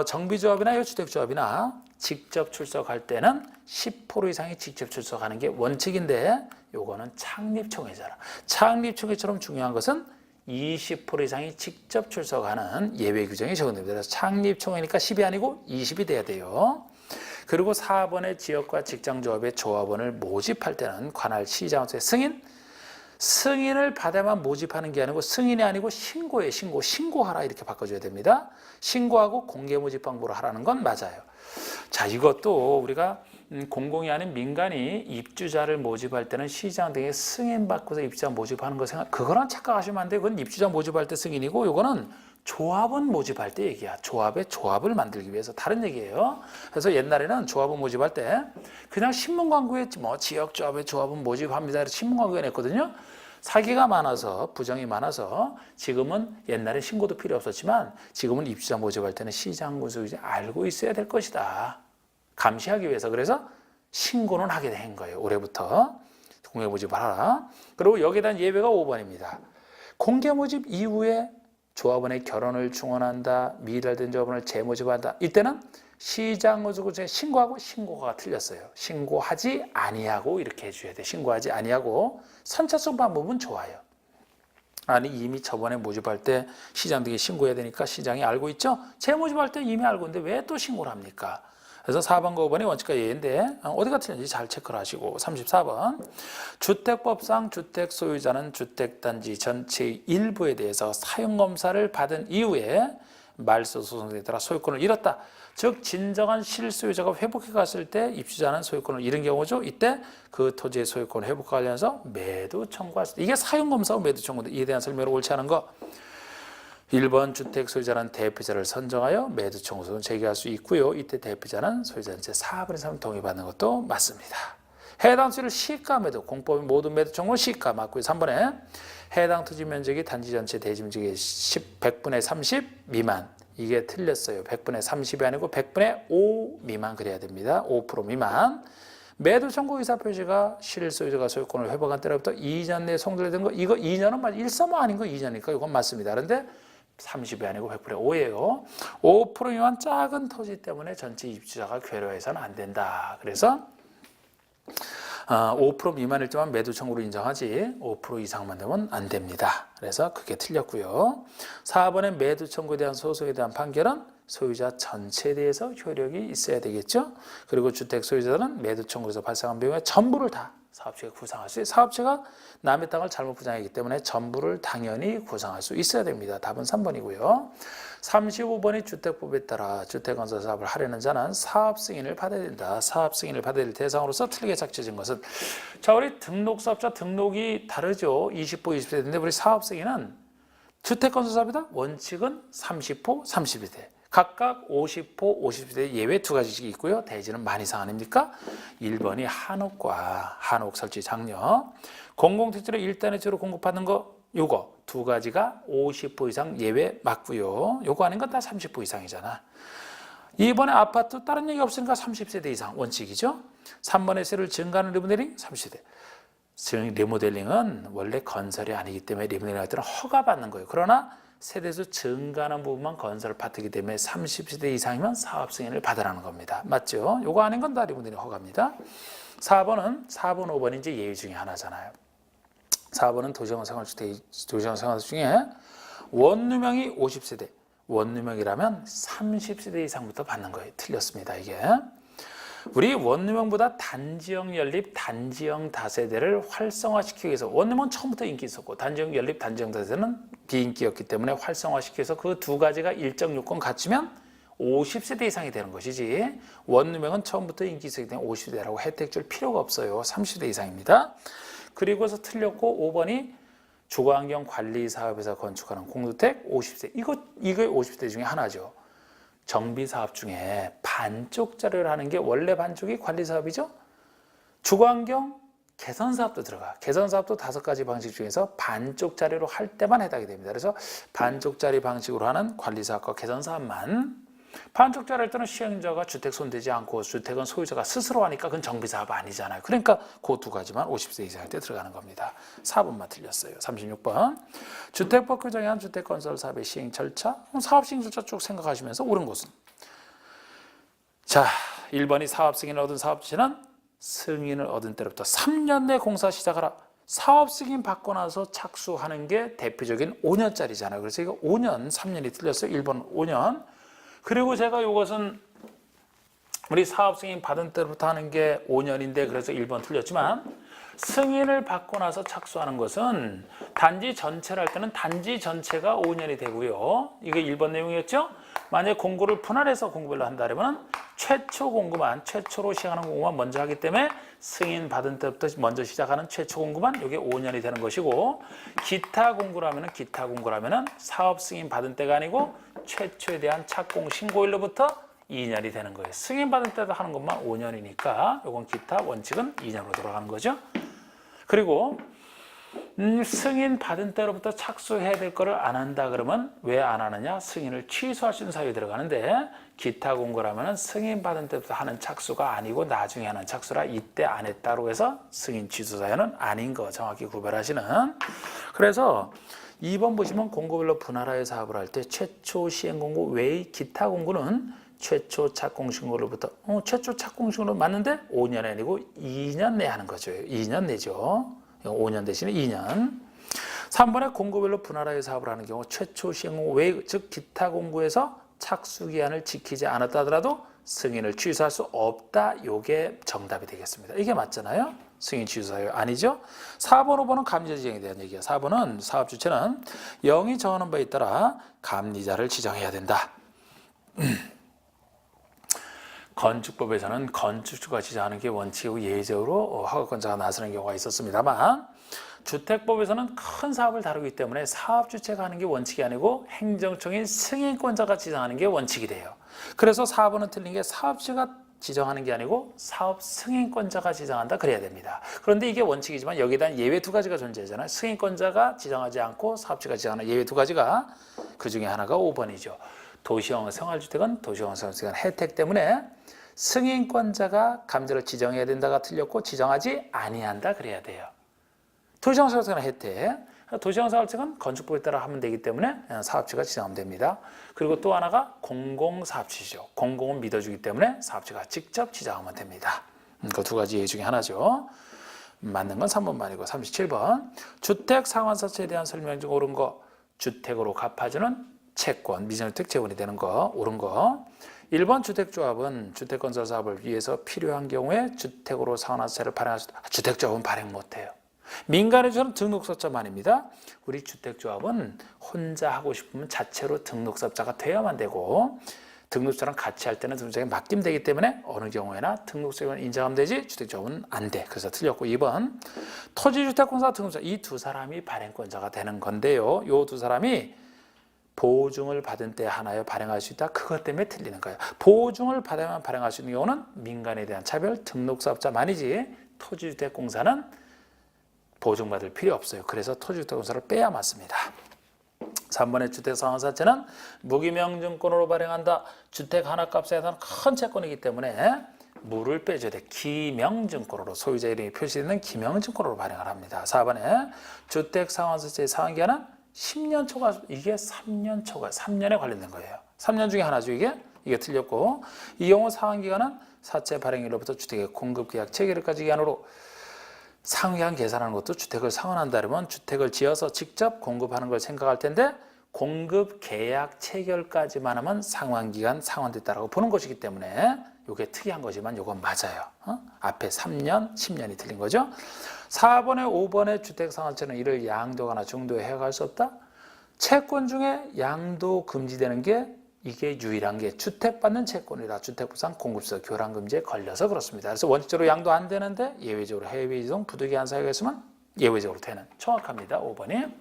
정비조합이나 주택조합이나 직접 출석할 때는 10% 이상이 직접 출석하는 게 원칙인데 요거는 창립총회잖아. 창립총회처럼 중요한 것은 20% 이상이 직접 출석하는 예외 규정이 적용됩니다. 그래서 창립총회니까 10이 아니고 20이 돼야 돼요. 그리고 4번의 지역과 직장조합의 조합원을 모집할 때는 관할 시장소의 승인을 받아야만 모집하는 게 아니고 승인이 아니고 신고에 신고하라 이렇게 바꿔줘야 됩니다. 신고하고 공개 모집 방법으로 하라는 건 맞아요. 자, 이것도 우리가 공공이 아닌 민간이 입주자를 모집할 때는 시장 등에 승인받고서 입주자 모집하는 거 그거랑 착각하시면 안 돼요. 그건 입주자 모집할 때 승인이고 이거는 조합원 모집할 때 얘기야. 조합을 만들기 위해서 다른 얘기예요. 그래서 옛날에는 조합원 모집할 때 그냥 신문 광고에 뭐 지역조합의 조합원 모집합니다. 이렇게 신문 광고에 냈거든요. 사기가 많아서 부정이 많아서 지금은 옛날에 신고도 필요 없었지만 지금은 입주자 모집할 때는 시장 군수가 알고 있어야 될 것이다. 감시하기 위해서. 그래서 신고는 하게 된 거예요. 올해부터 공개 모집을 하라. 그리고 여기에 대한 예외가 5번입니다. 공개 모집 이후에 조합원의 결혼을 충원한다, 미달된 조합원을 재모집한다. 이때는 시장 군수에 신고하고 신고가 틀렸어요. 신고하지 아니하고 이렇게 해줘야 돼. 신고하지 아니하고. 선착순 방법은 좋아요. 아니 이미 저번에 모집할 때 시장 등에 신고해야 되니까 시장이 알고 있죠. 재모집할 때 이미 알고 있는데 왜 또 신고를 합니까? 그래서 4번과 5번이 원칙과 예인데 어디가 틀렸는지 잘 체크를 하시고 34번 주택법상 주택 소유자는 주택단지 전체의 일부에 대해서 사용검사를 받은 이후에 말소 소송에 따라 소유권을 잃었다. 즉 진정한 실소유자가 회복해 갔을 때 입주자는 소유권을 잃은 경우죠. 이때 그 토지의 소유권을 회복하면서 매도 청구할 수 있다. 이게 사용검사와 매도 청구인데 이에 대한 설명을 옳지 않은 거 1번 주택 소유자는 대표자를 선정하여 매도 청구서는 제기할 수 있고요. 이때 대표자는 소유자 전체 4분의 3 동의받는 것도 맞습니다. 해당 토지를 시가 매도, 공법인 모든 매도 청구는 시가 맞고요. 3번에 해당 토지 면적이 단지 전체 대지 면적의 100분의 30 미만. 이게 틀렸어요. 100분의 30이 아니고 100분의 5 미만 그래야 됩니다. 5% 미만. 매도 청구 의사 표시가 실소유자가 소유권을 회복한 때로부터 2년 내에 송달된 거 이거 2년은 맞 1.5 아닌 거 2년이니까 이건 맞습니다. 그런데 30이 아니고 100분의 5예요. 5% 미만 작은 토지 때문에 전체 입주자가 괴로워해서는 안 된다. 그래서 5% 미만일 때만 매도 청구로 인정하지 5% 이상만 되면 안 됩니다. 그래서 그게 틀렸고요. 4번의 매도 청구에 대한 소송에 대한 판결은 소유자 전체에 대해서 효력이 있어야 되겠죠. 그리고 주택 소유자들은 매도 청구에서 발생한 비용의 전부를 다 사업체가 구상할 수 있어요. 사업체가 남의 땅을 잘못 부정했기 때문에 전부를 당연히 구상할 수 있어야 됩니다. 답은 3번이고요. 35번이 주택법에 따라 주택건설 사업을 하려는 자는 사업 승인을 받아야 된다. 사업 승인을 받아야 될 대상으로서 틀리게 작쳐진 것은 자 우리 등록사업자 등록이 다르죠. 20호, 20세대인데 우리 사업 승인은 주택건설 사업이다. 원칙은 30호, 30세대. 각각 50호, 50세대 예외 두 가지씩 있고요. 대지는 만 이상 아닙니까? 1번이 한옥과 한옥 설치 장려. 공공택지로 1단위주로 공급하는 거 요거 두 가지가 50호 이상 예외 맞고요. 요거 아닌 건 다 30호 이상이잖아. 2번에 아파트 다른 얘기 없으니까 30세대 이상 원칙이죠. 3번에 세를 증가하는 리모델링 30세대. 리모델링은 원래 건설이 아니기 때문에 리모델링 할 때는 허가받는 거예요. 그러나 세대수 증가하는 부분만 건설 파트이기 때문에 30세대 이상이면 사업 승인을 받으라는 겁니다. 맞죠? 요거 아닌 건 다 리모델링 허가입니다. 4번, 5번이 이제 예외 중에 하나잖아요. 4번은 도시형 생활주택, 도시형 생활주택 중에 원룸형이 50세대, 원룸형이라면 30세대 이상부터 받는 거예요. 틀렸습니다, 이게. 우리 원룸형보다 단지형 연립, 단지형 다세대를 활성화시키기 위해서 원룸은 처음부터 인기 있었고 단지형 연립, 단지형 다세대는 비인기였기 때문에 활성화시키기 위해서 그 두 가지가 일정 요건 갖추면 50세대 이상이 되는 것이지 원룸형은 처음부터 인기 있었기 때문에 50세대라고 혜택 줄 필요가 없어요. 30대 이상입니다. 그리고서 틀렸고 5번이 주거환경 관리 사업에서 건축하는 공주택 50세. 이거 50세 중에 하나죠. 정비사업 중에 반쪽짜리를 하는 게 원래 반쪽이 관리사업이죠. 주거환경 개선사업도 들어가. 개선사업도 5가지 방식 중에서 반쪽짜리로 할 때만 해당이 됩니다. 그래서 반쪽짜리 방식으로 하는 관리사업과 개선사업만. 반쪽짜리 할 때는 시행자가 주택 손대지 않고 주택은 소유자가 스스로 하니까 그건 정비사업 아니잖아요. 그러니까 그 두 가지만 50세 이상 할 때 들어가는 겁니다. 4번만 틀렸어요. 36번 주택법 규정에 한 주택건설 사업의 시행 절차, 사업 시행 절차 쭉 생각하시면서 옳은 것은 자 1번이 사업 승인을 얻은 사업체는 승인을 얻은 때로부터 3년 내 공사 시작하라. 사업 승인 받고 나서 착수하는 게 대표적인 5년짜리잖아요. 그래서 이거 5년, 3년이 틀렸어요. 1번 5년. 그리고 제가 이것은 우리 사업 승인 받은 때부터 하는 게 5년인데 그래서 1번 틀렸지만 승인을 받고 나서 착수하는 것은 단지 전체를 할 때는 단지 전체가 5년이 되고요. 이게 1번 내용이었죠. 만약에 공고를 분할해서 공고별로 한다면 최초 공고만, 최초로 시작하는 공고만 먼저 하기 때문에 승인 받은 때부터 먼저 시작하는 최초 공고만 이게 5년이 되는 것이고, 기타 공고라면은 사업 승인 받은 때가 아니고 최초에 대한 착공 신고일로부터 2년이 되는 거예요. 승인 받은 때도 하는 것만 5년이니까 이건 기타 원칙은 2년으로 돌아가는 거죠. 그리고 승인 받은 때로부터 착수해야 될 거를 안 한다 그러면 왜 안 하느냐? 승인을 취소할 수 있는 사유에 들어가는데, 기타 공고라면 승인 받은 때부터 하는 착수가 아니고 나중에 하는 착수라 이때 안 했다고 해서 승인 취소 사유는 아닌 거 정확히 구별하시는. 그래서 2번 보시면 공고별로 분할하여 사업을 할 때 최초 시행 공고 외의 기타 공고는 최초 착공 신고로부터 최초 착공 신고로 맞는데 5년이 아니고 2년 내에 하는 거죠. 2년 내죠. 5년 대신에 2년. 3번에 공고별로 분할하여 사업을 하는 경우 최초 시행 공고 외, 즉 기타 공고에서 착수 기한을 지키지 않았다 하더라도 승인을 취소할 수 없다. 이게 정답이 되겠습니다. 이게 맞잖아요. 승인 취소사유 아니죠. 4번, 5번은 감리자 지정에 대한 얘기야. 4번은 사업 주체는 영이 정하는 바에 따라 감리자를 지정해야 된다. 건축법에서는 건축주가 지정하는 게 원칙이고 예외적으로 허가권자가 나서는 경우가 있었습니다만, 주택법에서는 큰 사업을 다루기 때문에 사업주체가 하는 게 원칙이 아니고 행정청인 승인권자가 지정하는 게 원칙이 돼요. 그래서 4번은 틀린 게 사업주가 지정하는 게 아니고 사업 승인권자가 지정한다 그래야 됩니다. 그런데 이게 원칙이지만 여기에 예외 두 가지가 존재하잖아요. 승인권자가 지정하지 않고 사업주가 지정하는 예외 두 가지가, 그 중에 하나가 5번이죠. 도시형 생활주택은 도시형 생활주택은 혜택 때문에 승인권자가 감정을 지정해야 된다가 틀렸고 지정하지 아니한다 그래야 돼요. 도시형 생활주택은 혜택, 도시형 생활주택은 건축법에 따라 하면 되기 때문에 사업주가 지정하면 됩니다. 그리고 또 하나가 공공사업주죠. 공공은 믿어주기 때문에 사업주가 직접 지정하면 됩니다. 그 두 가지 예외 중에 하나죠. 맞는 건 3번만이고 37번 주택 상환사채에 대한 설명 중 옳은 거, 주택으로 갚아주는 채권, 미전주택 재원이 되는 거 옳은 거. 1번 주택조합은 주택건설 사업을 위해서 필요한 경우에 주택으로 상환사채를 발행할 수 있다. 주택조합은 발행 못해요. 민간의 주는 등록사업자만입니다. 우리 주택조합은 혼자 하고 싶으면 자체로 등록사업자가 되어야만 되고, 등록자랑 같이 할 때는 등록자에게 맡기면 되기 때문에 어느 경우에나 등록자만 인정하면 되지 주택조합은 안 돼. 그래서 틀렸고 2번 토지주택공사 등록자, 이 두 사람이 발행권자가 되는 건데요. 이 두 사람이 보증을 받은 때 하나여 발행할 수 있다. 그것 때문에 틀리는 거예요. 보증을 받아야만 발행할 수 있는 경우는 민간에 대한 차별 등록사업자만이지 토지주택공사는 보증받을 필요 없어요. 그래서 토지주택공사를 빼야 맞습니다. 3번의 주택상환사채는 무기명증권으로 발행한다. 주택 하나 값에 해당하는 큰 채권이기 때문에 무를 빼줘야 돼. 기명증권으로, 소유자 이름이 표시되는 기명증권으로 발행을 합니다. 4번에 주택상환사채의 상환기한은 10년 초과, 이게 3년 초과, 3년에 관련된 거예요. 3년 중에 하나죠, 이게 틀렸고, 이 경우 상환기간은 사채 발행일로부터 주택의 공급계약 체결일까지 기한으로 상환 계산하는 것도 주택을 상환한다 그러면 주택을 지어서 직접 공급하는 걸 생각할 텐데, 공급계약 체결까지만 하면 상환기간 상환됐다라고 보는 것이기 때문에 이게 특이한 거지만 이건 맞아요. 앞에 3년, 10년이 틀린 거죠. 4번에 5번의 주택상환채는 이를 양도하거나 중도에 해갈 수 없다. 채권 중에 양도 금지되는 게 이게 유일한 게 주택받는 채권이다. 주택부상 공급서 교란 금지에 걸려서 그렇습니다. 그래서 원칙적으로 양도 안 되는데 예외적으로 해외 이동 부득이한 사유가 있으면 예외적으로 되는. 정확합니다. 5번이.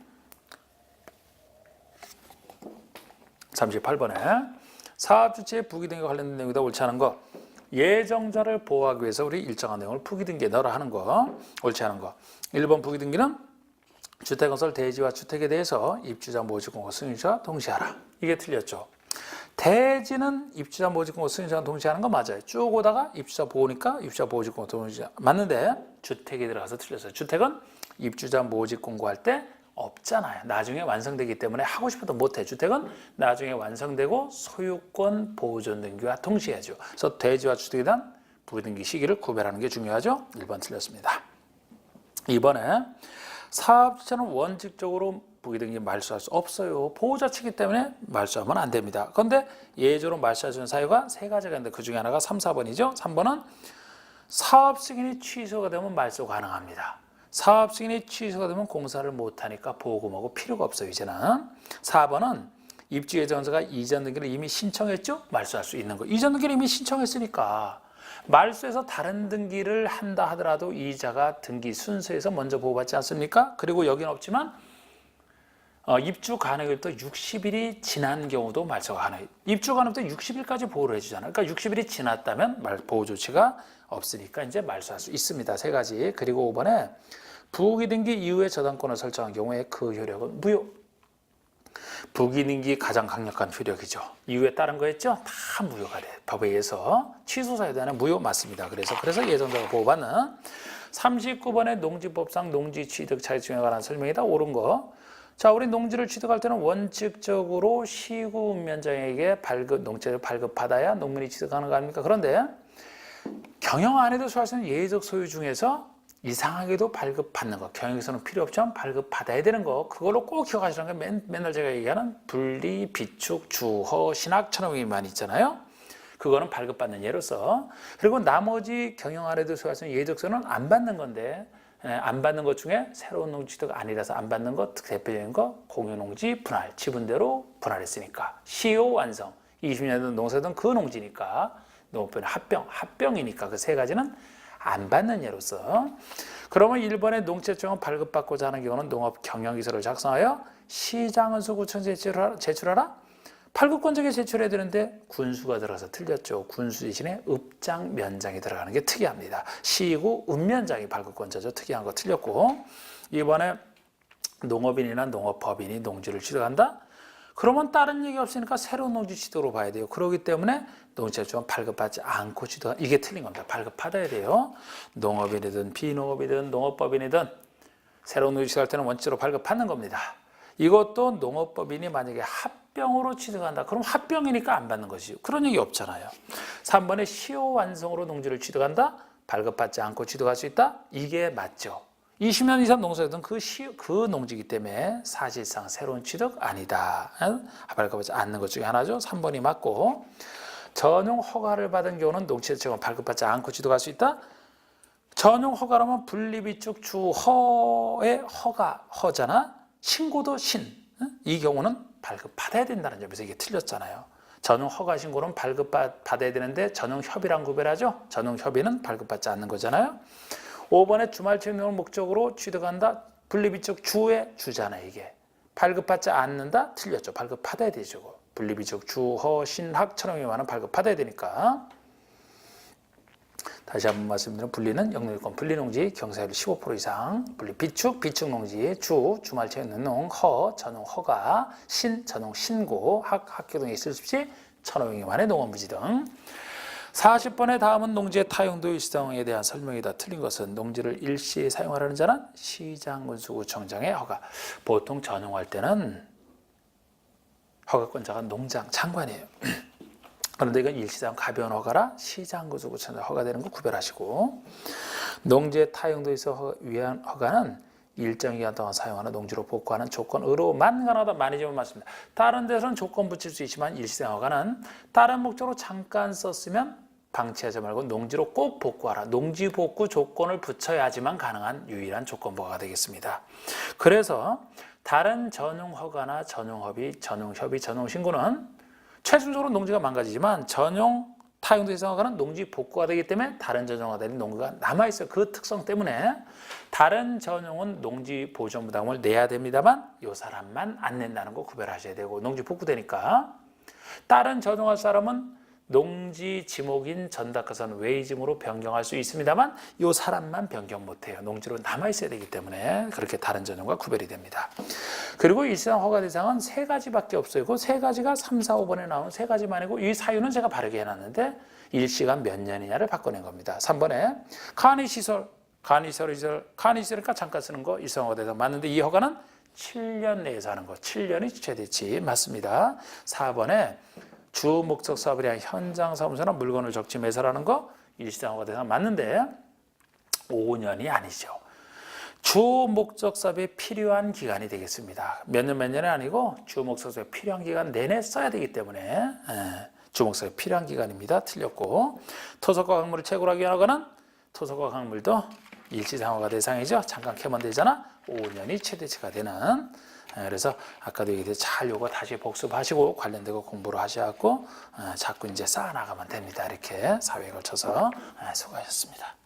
38번에 사업주체의 부기등기와 관련된 내용이다. 옳지 않은 거. 예정자를 보호하기 위해서 우리 일정한 내용을 부기등기에 넣으라 하는 거. 옳지 않은 거. 1번 부기등기는 주택건설 대지와 주택에 대해서 입주자 모집공고 승인자와 동시하라. 이게 틀렸죠. 대지는 입주자 모집공고 승인자와 동시하는 거 맞아요. 쭉 오다가 입주자 보호니까 입주자 모집공고 동시하 맞는데 주택에 들어가서 틀렸어요. 주택은 입주자 모집공고할 때 없잖아요. 나중에 완성되기 때문에 하고 싶어도 못해. 주택은 나중에 완성되고 소유권 보존 등기와 동시해야죠. 그래서 대지와 주택에 대한 부기등기 시기를 구별하는 게 중요하죠. 1번 틀렸습니다. 2번에 사업자는 원칙적으로 부기등기 말소할 수 없어요. 보호자 측이기 때문에 말소하면 안 됩니다. 그런데 예외적으로 말소할 수 있는 사유가 세 가지가 있는데 그 중에 하나가 3, 4번이죠. 3번은 사업 승인이 취소가 되면 말소 가능합니다. 사업 승인이 취소가 되면 공사를 못하니까 보험하고 필요가 없어요. 이제는. 4번은 입주 예정자가 이전 등기를 이미 신청했죠? 말소할 수 있는 거. 이전 등기를 이미 신청했으니까 말소해서 다른 등기를 한다 하더라도 이자가 등기 순서에서 먼저 보호받지 않습니까? 그리고 여기는 없지만 입주 가능일부터 60일이 지난 경우도 말소가 가능해요. 입주 가능부터 60일까지 보호를 해주잖아요. 그러니까 60일이 지났다면 보호 조치가 없으니까 이제 말소할 수 있습니다. 세 가지. 그리고 5번에 부기등기 이후에 저당권을 설정한 경우에 그 효력은 무효. 부기등기 가장 강력한 효력이죠. 이후에 따른 거 했죠? 다 무효가 돼. 법에 의해서 취소 사유에는 무효 맞습니다. 그래서 예정자가 보호받는 39번의 농지법상 농지 취득 차익증에 관한 설명이다. 옳은 거. 자, 우리 농지를 취득할 때는 원칙적으로 시구 운면장에게 농지를 발급받아야 농민이 취득하는 거 아닙니까? 그런데 경영 안에도 소할 수 있는 예외적 소유 중에서 이상하게도 발급받는 거, 경영에서는 필요 없지만 발급받아야 되는 거, 그걸로 꼭 기억하시라는 게 맨날 제가 얘기하는 분리, 비축, 주허, 신학처럼만 있잖아요. 그거는 발급받는 예로서. 그리고 나머지 경영 안에도 소할 수 있는 예외적 소유는 안 받는 건데, 안 받는 것 중에 새로운 농지 취득 아니라서 안 받는 것, 대표적인 거 공유농지 분할, 지분대로 분할했으니까 시효 완성, 20년 된 농사든 그 농지니까 농업변 합병이니까 그 세 가지는 안 받는 예로서. 그러면 1번의 농지채권을 발급받고자 하는 경우는 농업경영기서를 작성하여 시장은수구청에 제출하라. 발급권자에게 제출해야 되는데 군수가 들어서 틀렸죠. 군수 대신에 읍장, 면장이 들어가는 게 특이합니다. 시구, 읍면장이 발급권자죠. 특이한 거 틀렸고. 이번에 농업인이나 농업법인이 농지를 취득한다? 그러면 다른 얘기 없으니까 새로운 농지 취득으로 봐야 돼요. 그렇기 때문에 농지채권 발급받지 않고 취득한, 이게 틀린 겁니다. 발급받아야 돼요. 농업인이든 비농업이든 농업법인이든 새로운 농지 취득할 때는 원칙으로 발급받는 겁니다. 이것도 농업법인이 만약에 합병으로 취득한다. 그럼 합병이니까 안 받는 것이죠. 그런 얘기 없잖아요. 3번에 시효 완성으로 농지를 취득한다. 발급받지 않고 취득할 수 있다. 이게 맞죠. 20년 이상 농사였던 그 농지이기 때문에 사실상 새로운 취득 아니다. 발급받지 않는 것 중에 하나죠. 3번이 맞고. 전용 허가를 받은 경우는 농지채권 발급받지 않고 취득할 수 있다. 전용 허가라면 분리비축 주허의 허잖아. 신고도 이 경우는 발급받아야 된다는 점에서 이게 틀렸잖아요. 전용 허가 신고는 발급받아야 되는데 전용 협의랑 구별하죠. 전용 협의는 발급받지 않는 거잖아요. 5번에 주말채용을 목적으로 취득한다. 분리비축 주의 주잖아요. 이게 발급받지 않는다. 틀렸죠. 발급받아야 되죠. 분리비축 주허 신학처럼 이만은 발급받아야 되니까. 다시 한번 말씀드리면 분리는 영농유권 분리농지 경사율 15% 이상, 분리 비축농지 주말 채용 농, 전용 허가, 전용 신고, 학교 등에 있을 수 없이 1,500여 미만의 농업부지 등. 40번의 다음은 농지의 타용도 일시사용에 대한 설명이다. 틀린 것은 농지를 일시에 사용하라는 자는 시장군수구청장의 허가. 보통 전용할 때는 허가권자가 농장, 장관이에요. 그런데 이건 일시사용 가벼운 허가라 시장군수구청장 허가되는 거 구별하시고, 농지의 타용도에 있어 위한 허가는 일정 기간 동안 사용하는 농지로 복구하는 조건으로만 가능하다. 많이 좀 맞습니다. 다른 데서는 조건 붙일 수 있지만 일시사용 허가는 다른 목적으로 잠깐 썼으면 방치하지 말고 농지로 꼭 복구하라. 농지 복구 조건을 붙여야지만 가능한 유일한 조건부가 되겠습니다. 그래서 다른 전용 허가나 전용 협의, 전용 신고는 최종적으로 농지가 망가지지만 전용 타용도 이상 허가는 농지 복구가 되기 때문에 다른 전용과 달리 농지가 남아있어요. 그 특성 때문에 다른 전용은 농지 보존 부담을 내야 됩니다만 이 사람만 안 낸다는 거 구별하셔야 되고, 농지 복구되니까. 다른 전용할 사람은 농지 지목인 전담가선 외지목으로 변경할 수 있습니다만 이 사람만 변경 못해요. 농지로 남아있어야 되기 때문에 그렇게 다른 전용과 구별이 됩니다. 그리고 일시상 허가 대상은 세 가지밖에 없어요. 그 세 가지가 3, 4, 5번에 나오는 세 가지만이고 이 사유는 제가 바르게 해놨는데 일시간 몇 년이냐를 바꿔낸 겁니다. 3번에 간이시설이니까 잠깐 쓰는 거 일시상 허가 대상 맞는데 이 허가는 7년 내에서 하는 거, 7년이 최대치 맞습니다. 4번에 주 목적 사업을 위한 현장 사무소나 물건을 적지 매설하는 거 일시상 허가 대상 맞는데 5년이 아니죠. 주 목적사에 필요한 기간이 되겠습니다. 몇 년이 아니고 주 목적사에 필요한 기간 내내 써야 되기 때문에 주 목적사에 필요한 기간입니다. 틀렸고 토속과 강물을 채굴하기 위하거는 토속과 강물도 일지상호가 대상이죠. 잠깐 캐면 되잖아. 5년이 최대치가 되는. 그래서 아까도 얘기했듯이 잘 요거 다시 복습하시고 관련되고 공부를 하셔갖고 자꾸 이제 쌓아나가면 됩니다. 이렇게 4회에 걸쳐서 수고하셨습니다.